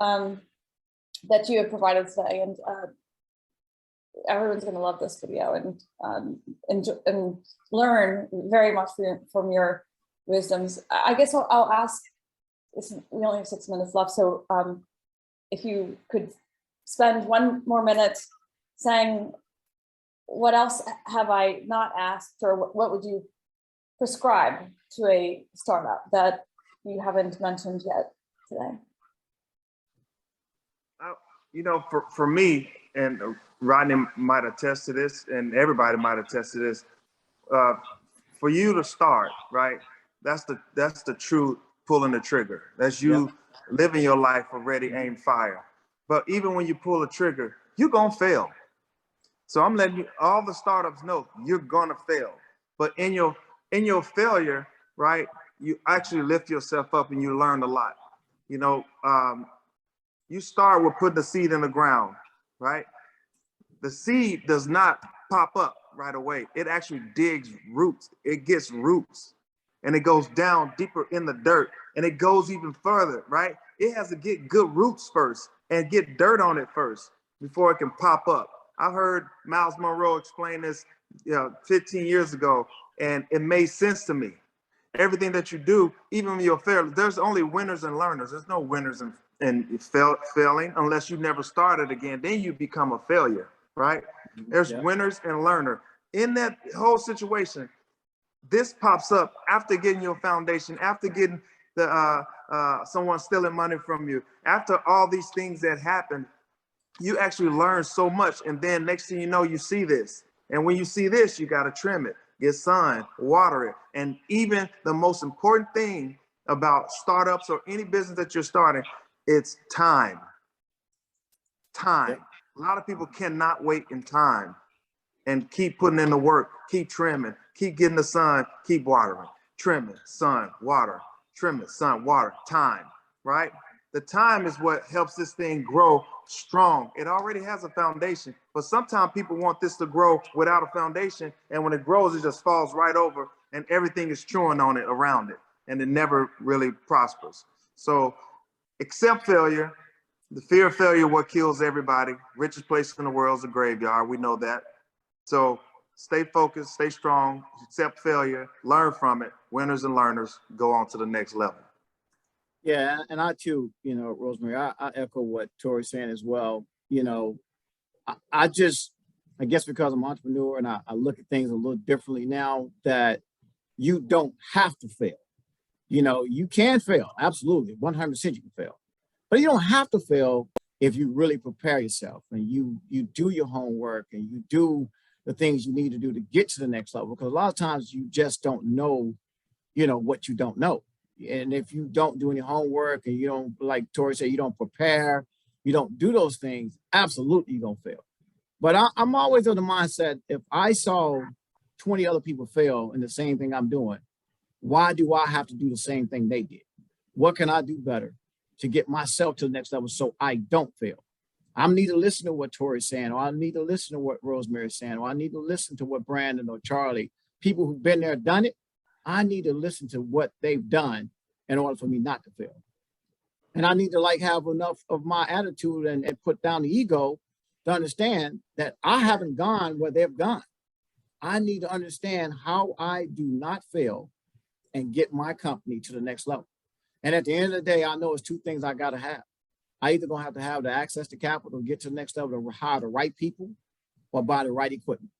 that you have provided today, and everyone's going to love this video and learn very much from your wisdoms. I guess I'll ask. We only have 6 minutes left, so if you could spend 1 more minute saying, what else have I not asked, or what would you prescribe to a startup that you haven't mentioned yet today? You know, for me, and Rodney might attest to this, and everybody might attest to this, for you to start, right? That's the true pulling the trigger. That's you living your life for ready, aim, fire. But even when you pull a trigger, you're gonna fail. So I'm letting all the startups know you're gonna fail. But in your failure, right, you actually lift yourself up and you learn a lot. You know, you start with putting the seed in the ground, right? The seed does not pop up right away. It actually digs roots. It gets roots, and it goes down deeper in the dirt, and it goes even further, right? It has to get good roots first and get dirt on it first before it can pop up. I heard Miles Monroe explain this 15 years ago, and it made sense to me. Everything that you do, even when you're failing, there's only winners and learners. There's no winners and failing unless you never started again. Then you become a failure, right? There's winners and learner. In that whole situation, this pops up after getting your foundation, after getting the someone stealing money from you, after all these things that happen. You actually learn so much, and then next thing you know, you see this. And when you see this, you got to trim it, get sun, water it. And even the most important thing about startups or any business that you're starting, it's time. Time. A lot of people cannot wait in time and keep putting in the work, keep trimming, keep getting the sun, keep watering, trimming, sun, water, trimming, sun, water, time, right? The time is what helps this thing grow strong. It already has a foundation, but sometimes people want this to grow without a foundation, and when it grows, it just falls right over, and everything is chewing on it around it, and it never really prospers. So accept failure. The fear of failure, what kills everybody. Richest place in the world is a graveyard. We know that. So stay focused, stay strong, accept failure, learn from it. Winners and learners go on to the next level. Yeah, and I too, Rosemary, I echo what Tori's saying as well. I guess because I'm an entrepreneur and I look at things a little differently now, that you don't have to fail. You can fail, absolutely, 100% you can fail. But you don't have to fail if you really prepare yourself and you do your homework and you do the things you need to do to get to the next level. Because a lot of times you just don't know, what you don't know. And if you don't do any homework and you don't, like Tori said, you don't prepare, you don't do those things, absolutely you're going to fail. But I'm always of the mindset, if I saw 20 other people fail in the same thing I'm doing, why do I have to do the same thing they did? What can I do better to get myself to the next level so I don't fail? I need to listen to what Tori's saying, or I need to listen to what Rosemary's saying, or I need to listen to what Brandon or Charlie, people who've been there, done it. I need to listen to what they've done in order for me not to fail. And I need to have enough of my attitude and put down the ego to understand that I haven't gone where they've gone. I need to understand how I do not fail and get my company to the next level. And at the end of the day, I know it's two things I got to have. I either gonna have to have the access to capital to get to the next level to hire the right people or buy the right equipment.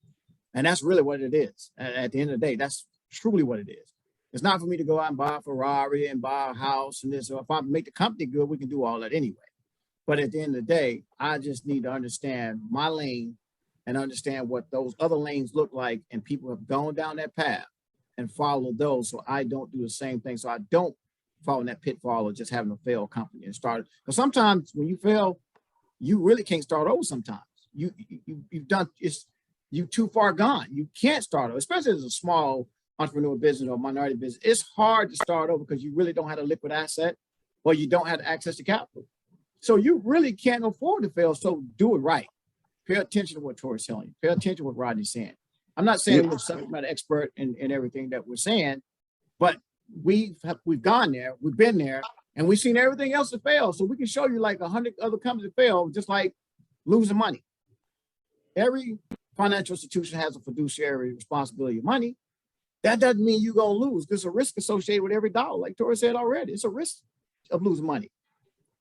And that's really what it is. At the end of the day, that's truly what it is. It's not for me to go out and buy a Ferrari and buy a house and this. So if I make the company good, we can do all that anyway. But at the end of the day, I just need to understand my lane and understand what those other lanes look like. And people have gone down that path and follow those. So I don't do the same thing. So I don't fall in that pitfall of just having a failed company and start. Because sometimes when you fail, you really can't start over sometimes. You've done, you too far gone. You can't start over, especially as a small entrepreneur business or minority business. It's hard to start over because you really don't have a liquid asset or you don't have access to capital. So you really can't afford to fail. So do it right. Pay attention to what Tori's telling you. Pay attention to what Rodney's saying. I'm not saying we're a subject matter expert in everything that we're saying, but we've gone there, we've been there, and we've seen everything else that fail. So we can show you like 100 other companies that fail, just like losing money. Every financial institution has a fiduciary responsibility of money. That doesn't mean you're going to lose. There's a risk associated with every dollar. Like Tori said already, it's a risk of losing money.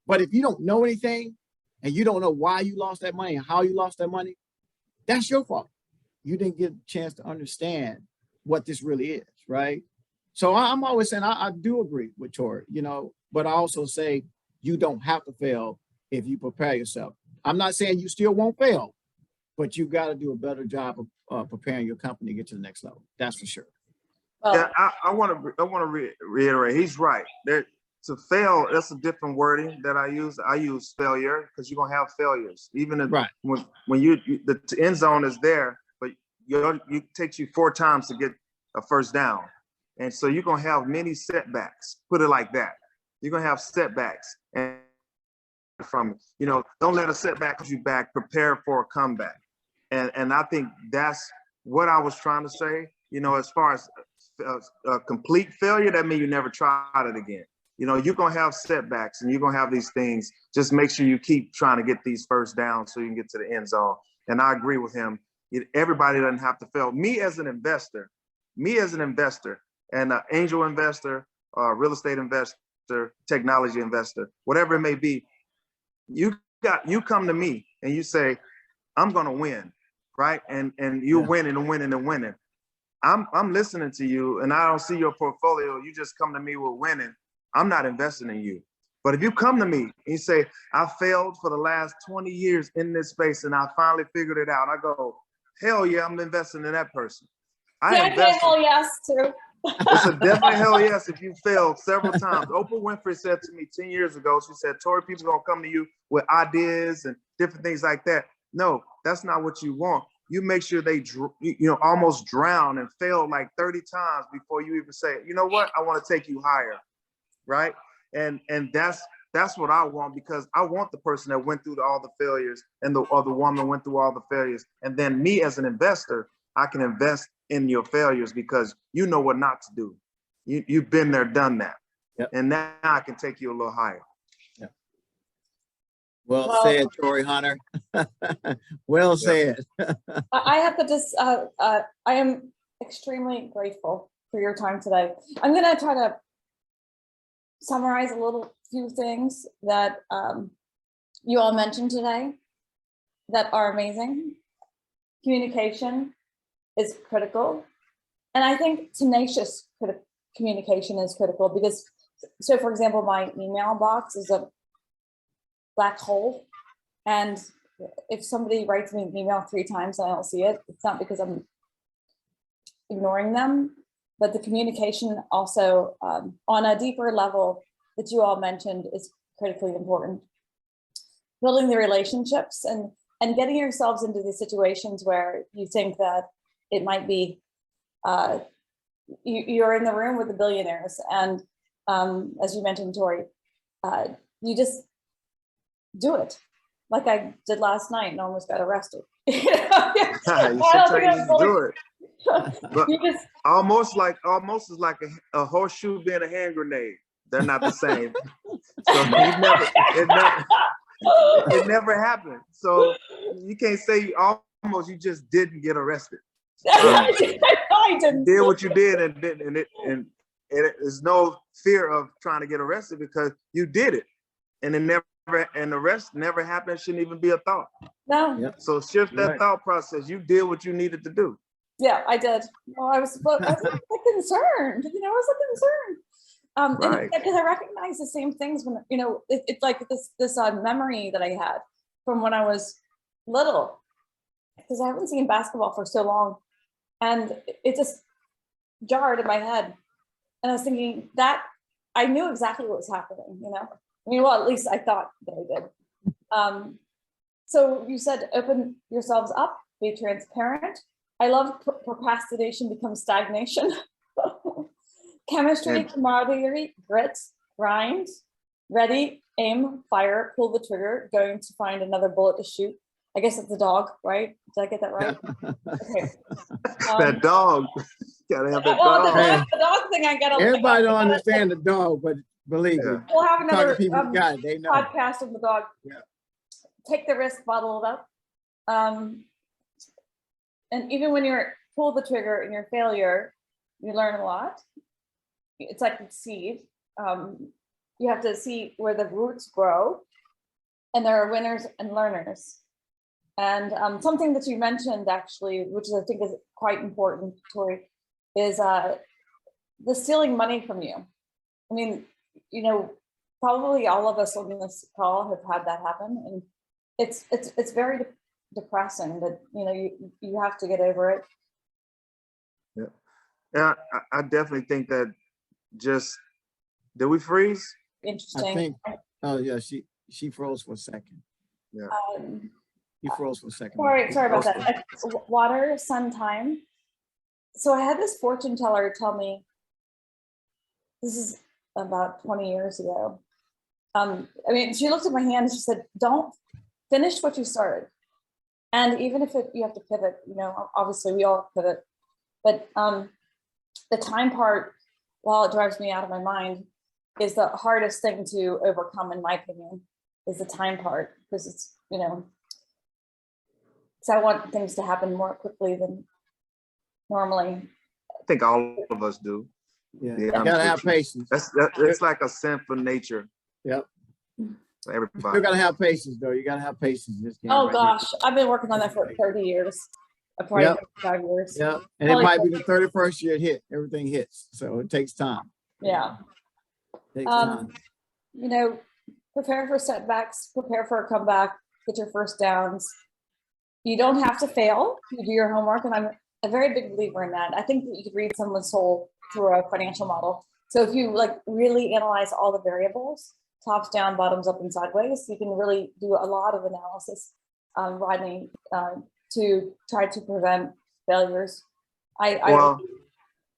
But if you don't know anything and you don't know why you lost that money and how you lost that money, that's your fault. You didn't get a chance to understand what this really is, right? So I'm always saying I do agree with Tori, you know, but I also say you don't have to fail if you prepare yourself. I'm not saying you still won't fail, but you got to do a better job of preparing your company to get to the next level. That's for sure. Well, Yeah, I want to reiterate. He's right. There, to fail, that's a different wording that I use. I use failure because you're gonna have failures. Even if, Right. when you the end zone is there, but it takes you 4 times to get a first down, and so you're gonna have many setbacks. Put it like that. You're gonna have setbacks, and don't let a setback hold you back. Prepare for a comeback, and I think that's what I was trying to say. As far as a complete failure, that means you never tried it again. You're going to have setbacks and you're going to have these things. Just make sure you keep trying to get these first downs so you can get to the end zone. And I agree with him. Everybody doesn't have to fail. Me as an investor and an angel investor, real estate investor, technology investor, whatever it may be, you come to me and you say, I'm going to win, right? And you're winning and winning and winning. I'm listening to you and I don't see your portfolio. You just come to me with winning. I'm not investing in you. But if you come to me and you say, I failed for the last 20 years in this space and I finally figured it out, I go, hell yeah, I'm investing in that person. I say hell yes too. It's a definite hell yes if you failed several times. Oprah Winfrey said to me 10 years ago, she said, Tori, people are going to come to you with ideas and different things like that. No, that's not what you want. You make sure they almost drown and fail like 30 times before you even say, you know what, I want to take you higher. Right. And that's what I want, because I want the person that went through all the failures and the woman went through all the failures. And then me as an investor, I can invest in your failures because you know what not to do. You've been there, done that. Yep. And now I can take you a little higher. Yep. Well said, Torii Hunter. Well said. I have to just, I am extremely grateful for your time today. I'm going to try to summarize a few things that you all mentioned today that are amazing. Communication is critical. And I think tenacious communication is critical because, so for example, my email box is a black hole. And if somebody writes me an email 3 times and I don't see it, it's not because I'm ignoring them, but the communication also on a deeper level that you all mentioned is critically important. Building the relationships and getting yourselves into the situations where you think that it might be, you're in the room with the billionaires. And as you mentioned, Tori, you just do it. Like I did last night and almost got arrested. You sometimes do it. But just, almost is like a horseshoe being a hand grenade. They're not the same. So it never happened. So you can't say you just didn't get arrested. I didn't. You did what you did, and there's no fear of trying to get arrested because you did it, and it never and the rest never happened. Shouldn't even be a thought. No. Yep. So shift that Right. thought process. You did what you needed to do. Yeah, I did. Well, I was like concerned. I was concerned. Right. Because I recognize the same things when it's like this memory that I had from when I was little, because I haven't seen basketball for so long, and it just jarred in my head, and I was thinking that I knew exactly what was happening. Well, at least I thought that I did. So you said open yourselves up, be transparent. I love procrastination becomes stagnation. Chemistry, camaraderie, grit, grind, ready, aim, fire, pull the trigger, going to find another bullet to shoot. I guess it's the dog, right? Did I get that right? Okay. That dog, gotta have that Well, dog. the dog thing, I got. Everybody don't understand the dog, but believe me, We'll have another people who got it, they know. podcast of the dog. Yeah. Take the risk, bottle it up. And even when you're pull the trigger and you're failure, you learn a lot. It's like a seed. You have to see where the roots grow, and there are winners and learners. And something that you mentioned actually, which I think is quite important, Torii, is the stealing money from you. I mean, probably all of us on this call have had that happen, and it's very depressing that you have to get over it. Yeah, I definitely think that. Did we freeze? Interesting. I think. Oh yeah, she froze for a second. Yeah. You froze for a second. Sorry about that. Water, sun, time. So I had this fortune teller tell me, this is about 20 years ago. She looked at my hand and she said, don't finish what you started. And even if you have to pivot, obviously we all pivot, but the time part, while it drives me out of my mind, is the hardest thing to overcome, in my opinion, is the time part, because it's, because I want things to happen more quickly than normally. I think all of us do. Yeah, you gotta have patience. It's like a sinful nature. Yep. For everybody. You gotta have patience, though. You gotta have patience. Oh gosh, I've been working on that for 30 years. Probably 35 years. Yeah, and it might be the 31st year hit. Everything hits, so it takes time. Yeah. It takes time. Prepare for setbacks, prepare for a comeback, get your first downs. You don't have to fail. You do your homework, and I'm a very big believer in that. I think that you could read someone's soul through a financial model. So if you really analyze all the variables, tops down, bottoms up, and sideways, you can really do a lot of analysis, Rodney, to try to prevent failures.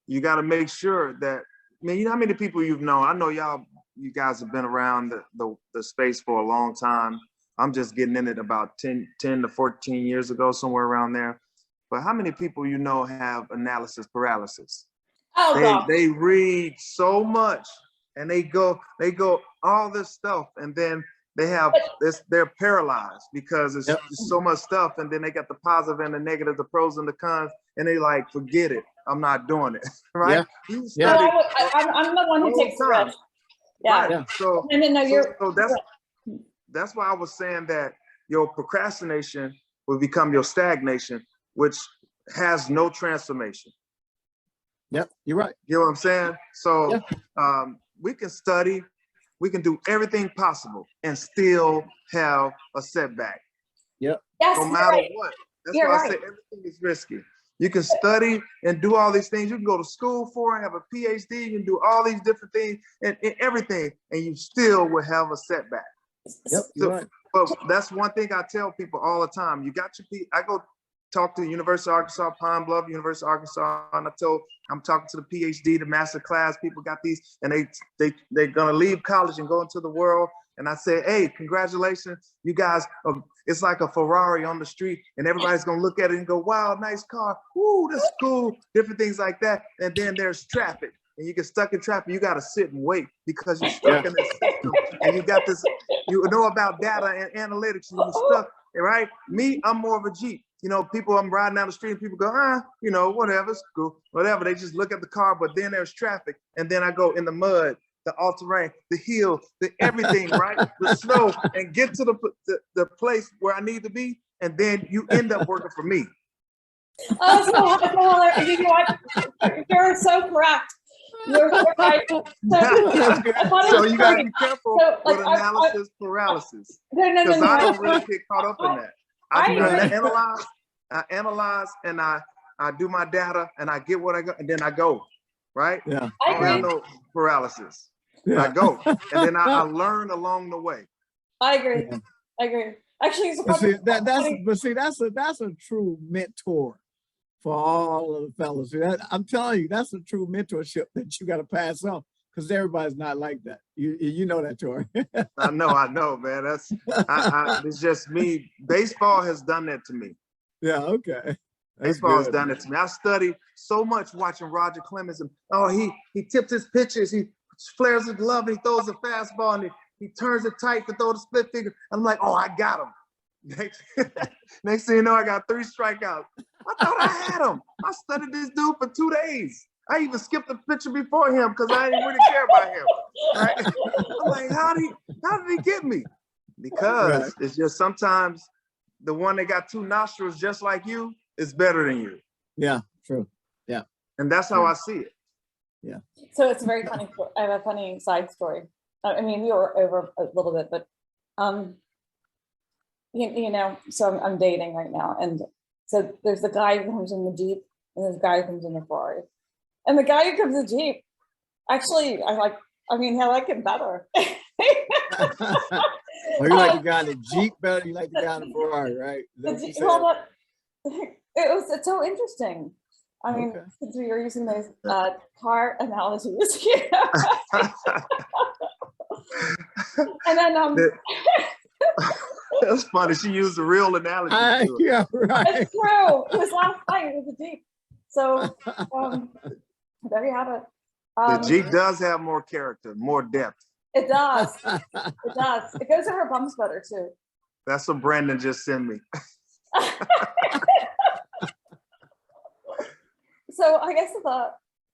You got to make sure that, you know how many people you've known? I know you guys have been around the space for a long time. I'm just getting in it about 10 to 14 years ago, somewhere around there. But how many people have analysis paralysis? Oh, they read so much and they go all this stuff, and then they have this, they're paralyzed because it's so much stuff, and then they got the positive and the negative, the pros and the cons, and they forget it. I'm not doing it. Right? Yeah. I'm the one who takes the risk. Yeah. Right. So, that's why I was saying that your procrastination will become your stagnation, which has no transformation. Yep, you're right. You know what I'm saying? So we can study, we can do everything possible and still have a setback. Yep. Yes, no matter what. That's why I say everything is risky. You can study and do all these things. You can go to school for it, have a PhD, you can do all these different things and everything, and you still will have a setback. Yep, you're right. But that's one thing I tell people all the time. You got I go talk to the University of Arkansas, Pine Bluff, University of Arkansas, and I'm talking to the PhD, the master class people got these, and they're gonna leave college and go into the world. And I say, hey, congratulations, you guys. It's like a Ferrari on the street, and everybody's gonna look at it and go, wow, nice car. Woo, that's cool. Different things like that. And then there's traffic, and you get stuck in traffic. You got to sit and wait because you're stuck in this system, and you got this. You know about data and analytics, and you're stuck. Right? Me, I'm more of a Jeep. People, I'm riding down the street and people go, whatever, it's cool, whatever. They just look at the car, but then there's traffic. And then I go in the mud the all-terrain, the hill, the everything, right? The snow, and get to the place where I need to be, and then you end up working for me. Oh, so you know what? You're so correct. You're right. So you gotta be careful with like, analysis paralysis. No. Because I don't really get caught up in that. I analyze and I do my data and I get what I got and then I go, right? Yeah. I don't have no paralysis. Yeah. I go and then I learn along the way. I agree. Actually, it's that's a true mentor for all of the fellas. I'm telling you, that's a true mentorship that you got to pass on, because everybody's not like that. You know that, Torii. I know, man. It's just me. Baseball has done that to me. Yeah, okay. Baseball has done it to me. I studied so much watching Roger Clemens, and he tips his pitches, he flares his glove, and he throws a fastball, and he turns it tight to throw the split figure. I'm like, oh, I got him. Next thing you know, I got 3 strikeouts. I thought I had him. I studied this dude for 2 days. I even skipped the pitcher before him because I didn't really care about him. Right? I'm like, how did he get me? Because it's just sometimes the one that got 2 nostrils just like you is better than you. Yeah, true. Yeah. And that's how I see it. Yeah. So it's very funny. I have a funny side story. I mean, we were over a little bit, but you know, so I'm dating right now, and so there's the guy who comes in the Jeep, and there's the guy who comes in the Ferrari, and the guy who comes in the Jeep, actually, I like him better. Well, you like the guy in the Jeep better than you like the guy in the Ferrari, right? It's so interesting. I mean, since we were using those car analogies here. And then that's funny. She used a real analogy. Yeah, right. It's true. It was last night. It was a Jeep. So there you have it. The Jeep does have more character, more depth. It does. It does. It goes over bumps better too. That's what Brandon just sent me. So I guess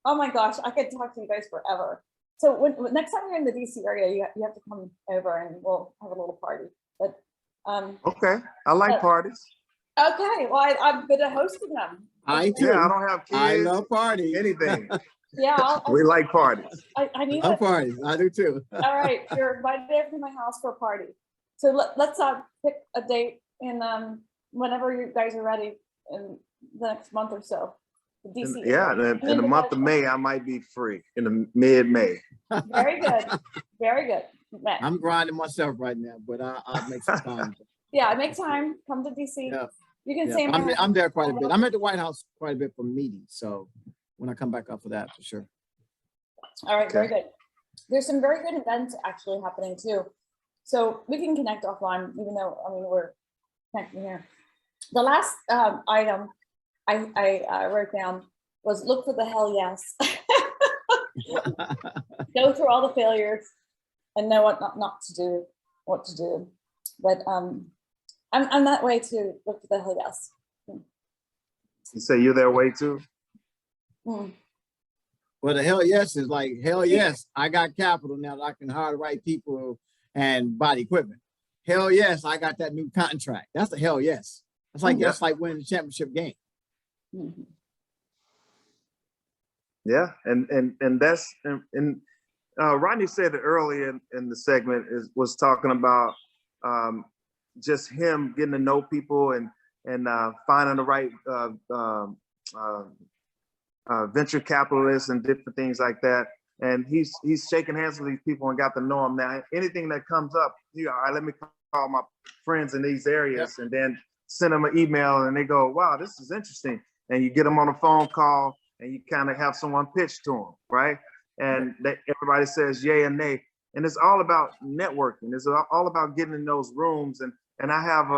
oh my gosh, I could talk to you guys forever. So when next time you're in the DC area, you have to come over and we'll have a little party. But okay, I like parties. Okay, well I'm good at hosting them. I do. Yeah, I don't have kids. I love parties. Anything. Yeah, we like parties. I need parties. I do too. All right, you're invited over to my house for a party. So let's pick a date in whenever you guys are ready in the next month or so. DC. In the month of May, I might be free in the mid-May. Very good. Very good. I'm grinding myself right now, but I'll make some time. Yeah, make time. Come to DC. Yeah. You can say I'm there quite a bit. I'm at the White House quite a bit for meetings, so when I come back up for that, for sure. All right, very good. There's some very good events actually happening too. So we can connect offline, even though, I mean, we're connecting here. The last item I wrote down was look for the hell yes. Go through all the failures and know what not to do, what to do. But I'm that way too. Look for the hell yes. You say you're that way too? Well, the hell yes is like, hell yes, I got capital now that I can hire the right people and buy the equipment. Hell yes, I got that new contract. That's a hell yes. That's like winning the championship game. Yeah, and that's and Rodney said it earlier in the segment was talking about just him getting to know people and finding the right venture capitalists and different things like that. And he's shaking hands with these people and got to know them. Now, anything that comes up, all right, let me call my friends in these areas, and then send them an email, and they go, wow, this is interesting. And you get them on a phone call, and you kind of have someone pitch to them, right? And everybody says yay and nay. And it's all about networking. It's all about getting in those rooms. And I have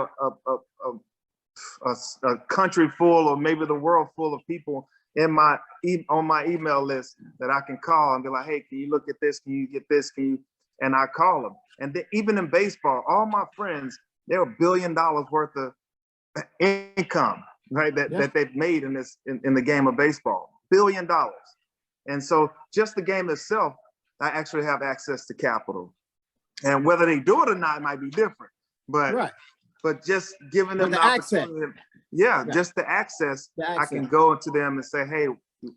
a country full, or maybe the world full of people on my email list that I can call and be like, hey, can you look at this? Can you get this? And I call them. And even in baseball, all my friends, they're $1 billion worth of income, right? That they've made in the game of baseball, $1 billion. And so just the game itself I actually have access to capital. And whether they do it or not might be different. But but just giving them the opportunity, just the access, I can go into them and say, hey,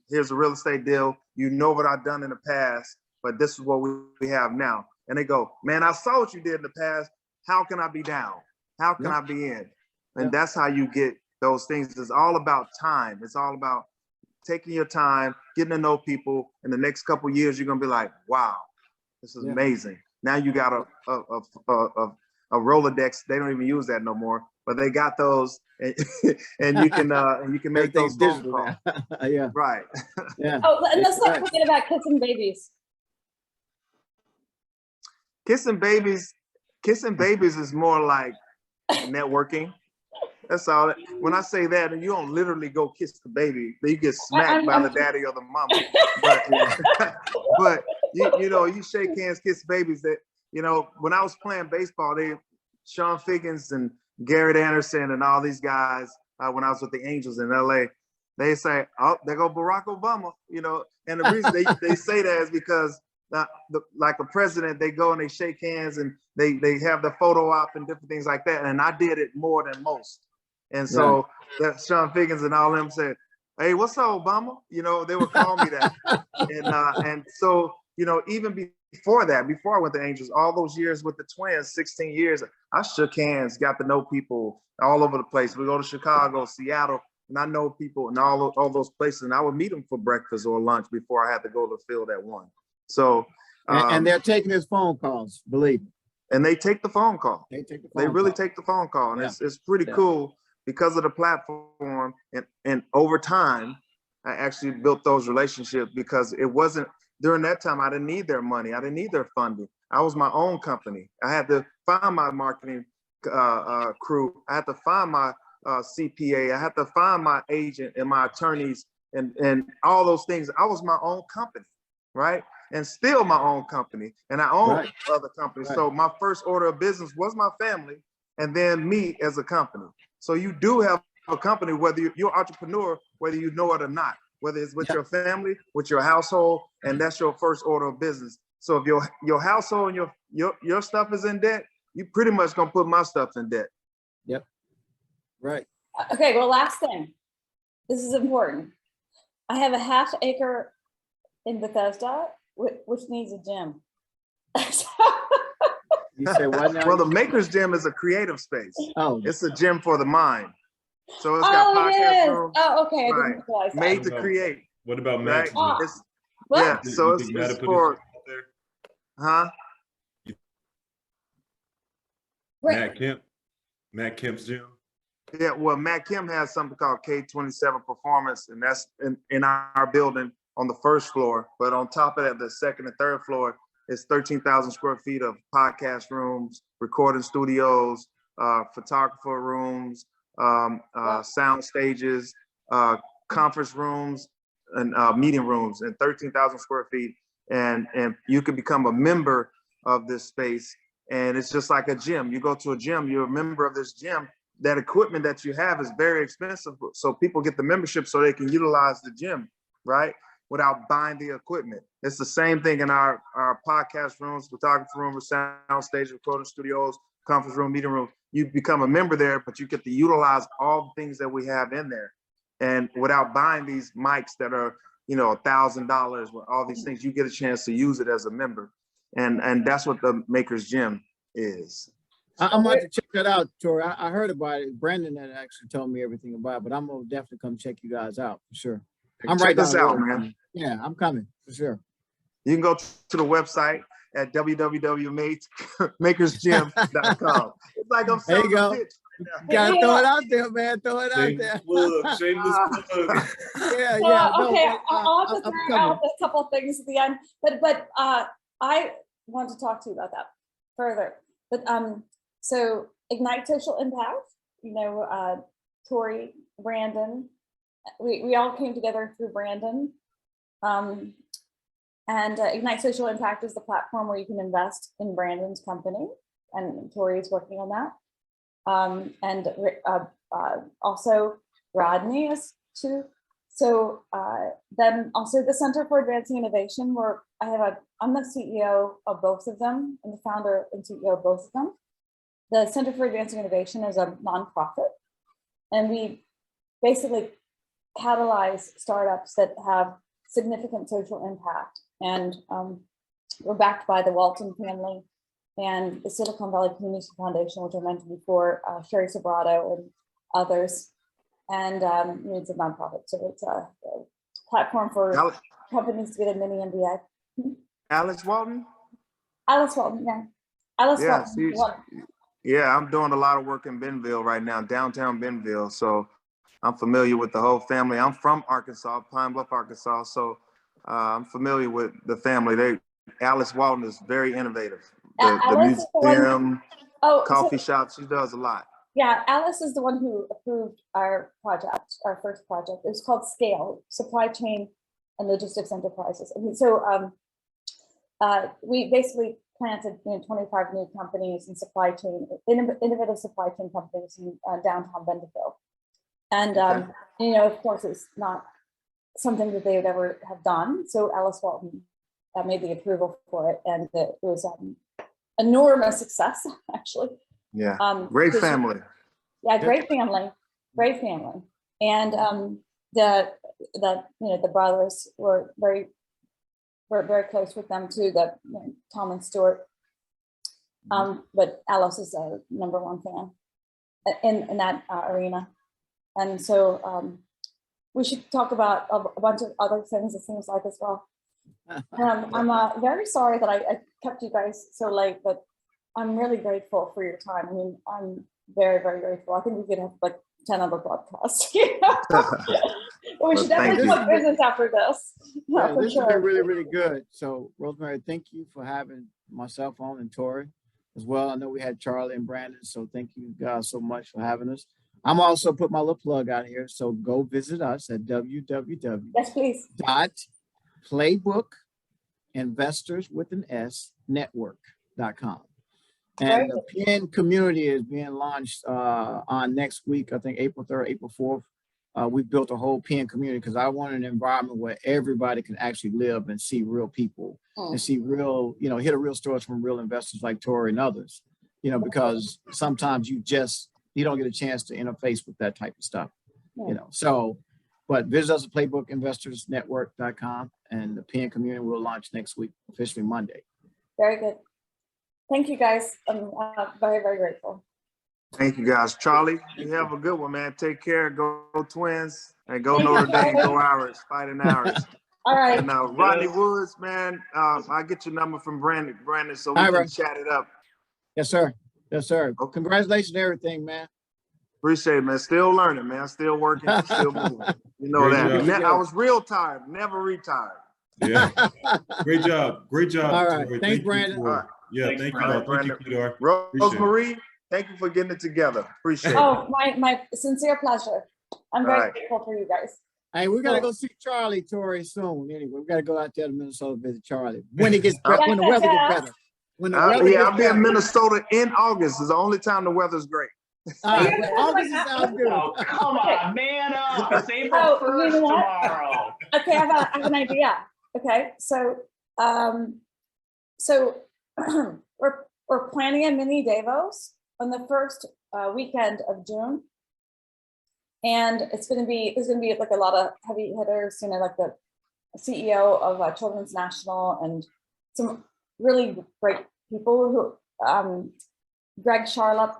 here's a real estate deal. You know what I've done in the past, but this is what we have now. And they go, man, I saw what you did in the past. How can I be down? How can I be in? And that's how you get those things. It's all about time. It's all about taking your time, getting to know people. In the next couple of years, you're gonna be like, wow, this is amazing. Now you got a Rolodex. They don't even use that no more, but they got those, and you can make those phone calls. Right. Oh, and let's not forget about kissing babies. Kissing babies is more like networking. That's all. When I say that, and you don't literally go kiss the baby, you get smacked by the daddy or the mama. But you shake hands, kiss babies. That when I was playing baseball, Sean Figgins and Garrett Anderson and all these guys, when I was with the Angels in LA, they say, oh, there go Barack Obama, and the reason they say that is because like a president, they go and they shake hands and they have the photo op and different things like that. And I did it more than most. And so that Sean Figgins and all them said, hey, what's up, Obama? They would call me that. And so, even before that, before I went to Angels, all those years with the Twins, 16 years, I shook hands, got to know people all over the place. We go to Chicago, Seattle, and I know people in all those places. And I would meet them for breakfast or lunch before I had to go to the field at 1. So, and they're taking his phone calls, believe me. And they take the phone call. They really take the phone call. And it's pretty cool because of the platform. And over time, I actually built those relationships because it wasn't, during that time, I didn't need their money. I didn't need their funding. I was my own company. I had to find my marketing crew. I had to find my CPA. I had to find my agent and my attorneys and all those things. I was my own company, right? And still my own company. And I own other companies. So my first order of business was my family and then me as a company. So you do have a company, whether you're an entrepreneur, whether you know it or not, whether it's with your family, with your household, and that's your first order of business. So if your household and your stuff is in debt, you pretty much gonna put my stuff in debt. Yep. Right. Okay, well, last thing. This is important. I have a ½ acre in Bethesda, which needs a gym. You say what now? Well, the Maker's Gym is a creative space. Oh, it's a gym for the mind. So it's got podcast rooms. Oh, okay. I didn't realize made to create. What about Matt? Yeah, so it's for, huh? Matt Kemp's gym. Yeah, well, Matt Kemp has something called K27 Performance, and that's in our building on the first floor. But on top of that, the second and third floor is 13,000 square feet of podcast rooms, recording studios, photographer rooms, sound stages, conference rooms, and meeting rooms, and 13,000 square feet. And you can become a member of this space. And it's just like a gym. You go to a gym, you're a member of this gym. That equipment that you have is very expensive. So people get the membership so they can utilize the gym, right? Without buying the equipment. It's the same thing in our podcast rooms, photography rooms, sound stage, recording studios, conference room, meeting room. You become a member there, but you get to utilize all the things that we have in there. And without buying these mics that are, $1,000 with all these things, you get a chance to use it as a member. And that's what the Maker's Gym is. I'm about to check that out, Torii. I heard about it. Brandon had actually told me everything about it, but I'm gonna definitely come check you guys out for sure. I'm check right us down out, the road. man. Yeah, I'm coming for sure. You can go to the website at www.makersgym.com. It's like I'm There you selling go. a pitch. You gotta throw it out there, man. Throw it out there. Shameless plug. Yeah, So, yeah. okay, No, I'll have to I'm throw out coming. a couple of things at the end, but I want to talk to you about that further. But so Ignite Social Impact, Torii, Brandon, we all came together through Brandon. And Ignite Social Impact is the platform where you can invest in Brandon's company, and Torii is working on that. And also Rodney is to So then also the Center for Advancing Innovation, where I'm the CEO of both of them and the founder and CEO of both of them. The Center for Advancing Innovation is a nonprofit, and we basically catalyze startups that have significant social impact. And we're backed by the Walton family and the Silicon Valley Community Foundation, which I mentioned before, Sherry Sobrato and others. And it's a nonprofit, so it's a platform for companies to get a mini MBA. Alice Walton? Alice Walton, yeah. Alice Yeah, Walton. Yeah, I'm doing a lot of work in Bentonville right now, downtown Bentonville. So I'm familiar with the whole family. I'm from Arkansas, Pine Bluff, Arkansas. So I'm familiar with the family. Alice Walton is very innovative. The museum, coffee shop, she does a lot. Yeah, Alice is the one who approved our project, our first project. It was called SCALE, Supply Chain and Logistics Enterprises. And so we basically planted 25 new companies in supply chain, innovative supply chain companies in downtown Bentonville. And, of course, it's not something that they would ever have done. So Alice Walton made the approval for it, and it was enormous success, actually. Yeah, great family. Great family, great family. And the brothers were very close with them too, Tom and Stuart. But Alice is a #1 fan in that arena. And so we should talk about a bunch of other things, it seems like, as well. I'm very sorry that I kept you guys so late, but I'm really grateful for your time. I mean, I'm very, very grateful. I think we could have like 10 other podcasts. We should definitely talk business after this. Yeah, this has been really, really good. So, Rosemary, thank you for having myself on, and Torii as well. I know we had Charlie and Brandon, so thank you guys so much for having us. I'm also put my little plug out here, so go visit us at www.playbook.investorswithanSnetwork.com. And the PN community is being launched on next week, I think April 3rd, April 4th. We built a whole PN community because I want an environment where everybody can actually live and see real people and see real, hear the real stories from real investors like Torii and others, because sometimes you don't get a chance to interface with that type of stuff, So, but visit us at PlaybookInvestorsNetwork.com, and the PN community will launch next week, officially Monday. Very good. Thank you, guys. I'm very, very grateful. Thank you, guys. Charlie, you have a good one, man. Take care. Go Twins, and go Notre Dame. Go Irish. Fighting Irish. All right. And Rodney Woods, man, I'll get your number from Brandon, so we can chat it up. Yes, sir. Yes, sir. Well, congratulations on everything, man. Appreciate it, man. Still learning, man. Still working, still moving. You know that. I was real tired, never retired. Yeah. Great job. Great job. All right. Thanks, Brandon. Thank you. Thank you, Peter. Rosemary, thank you for getting it together. Appreciate it. Oh, my sincere pleasure. I'm very grateful for you guys. Hey, we gotta go see Charlie, Torii, soon. Anyway, we gotta go out there to Minnesota to visit Charlie when it gets when the weather gets better. I'll be in Minnesota in August. It's the only time the weather's great. August sounds good. Oh, come on, man up. It's April 1st tomorrow. Okay, I have an idea. Okay, so we're planning a mini Davos on the first weekend of June. And there's gonna be like a lot of heavy hitters, like the CEO of Children's National and some really great people who, Greg Charlotte,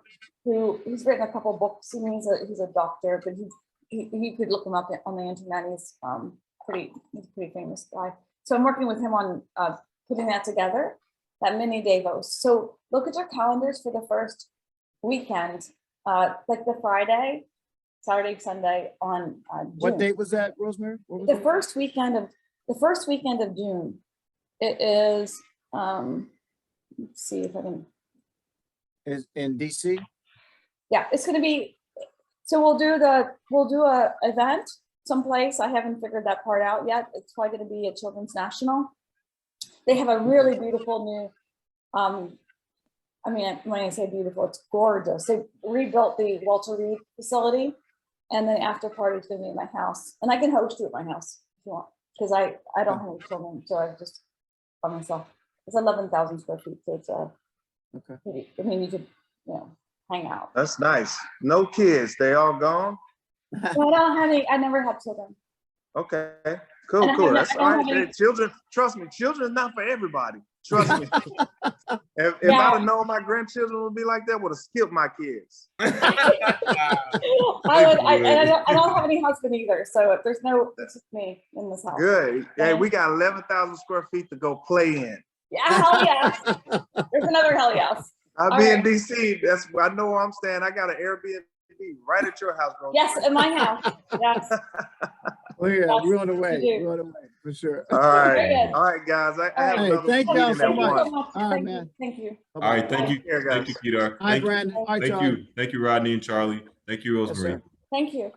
who's written a couple books. He's a doctor, but you could look him up on the internet. He's pretty famous guy. So I'm working with him on putting that together, that mini Davos. So look at your calendars for the first weekend, like the Friday, Saturday, Sunday on June. What date was that, Rosemary? The first weekend of June. It is. Let's see if I can. Is in DC. Yeah, it's going to be. So we'll do a event someplace. I haven't figured that part out yet. It's probably going to be at Children's National. They have a really beautiful new. I mean, when I say beautiful, it's gorgeous. They rebuilt the Walter Reed facility, And then after party is gonna be at my house, and I can host you at my house if you want, because I don't have any children, so I just by myself. It's 11,000 square feet, so it's Okay. I mean, you could, hang out. That's nice. No kids, they all gone? So I don't have any, I never had children. Okay, And cool, I cool. have- That's I all don't right. have any- Hey, children, trust me, children are not for everybody. Trust me. If Yeah. I'd have known my grandchildren would be like that, would have skipped my kids. I don't have any husband either, so it's just me in this house. Good. Hey, we got 11,000 square feet to go play in. Yeah, hell yes. There's another hell yes. I'll All be right. in DC. I know where I'm staying. I got an Airbnb right at your house, bro. Yes, in my house. Yes. Well, yeah, Yes, we're on the way. you do. We're on the way for sure. All Very right. good. All right, guys. I have Hey, another thank y'all meeting so at much. one. All right, right, man. Thank you. All right, thank you. Here, guys. Thank you, Kedar. Hi, Thank you. Brandon. Hi, Thank Charlie. you. Thank you, Rodney and Charlie. Thank you, Yes, Rosemary. sir. Thank you.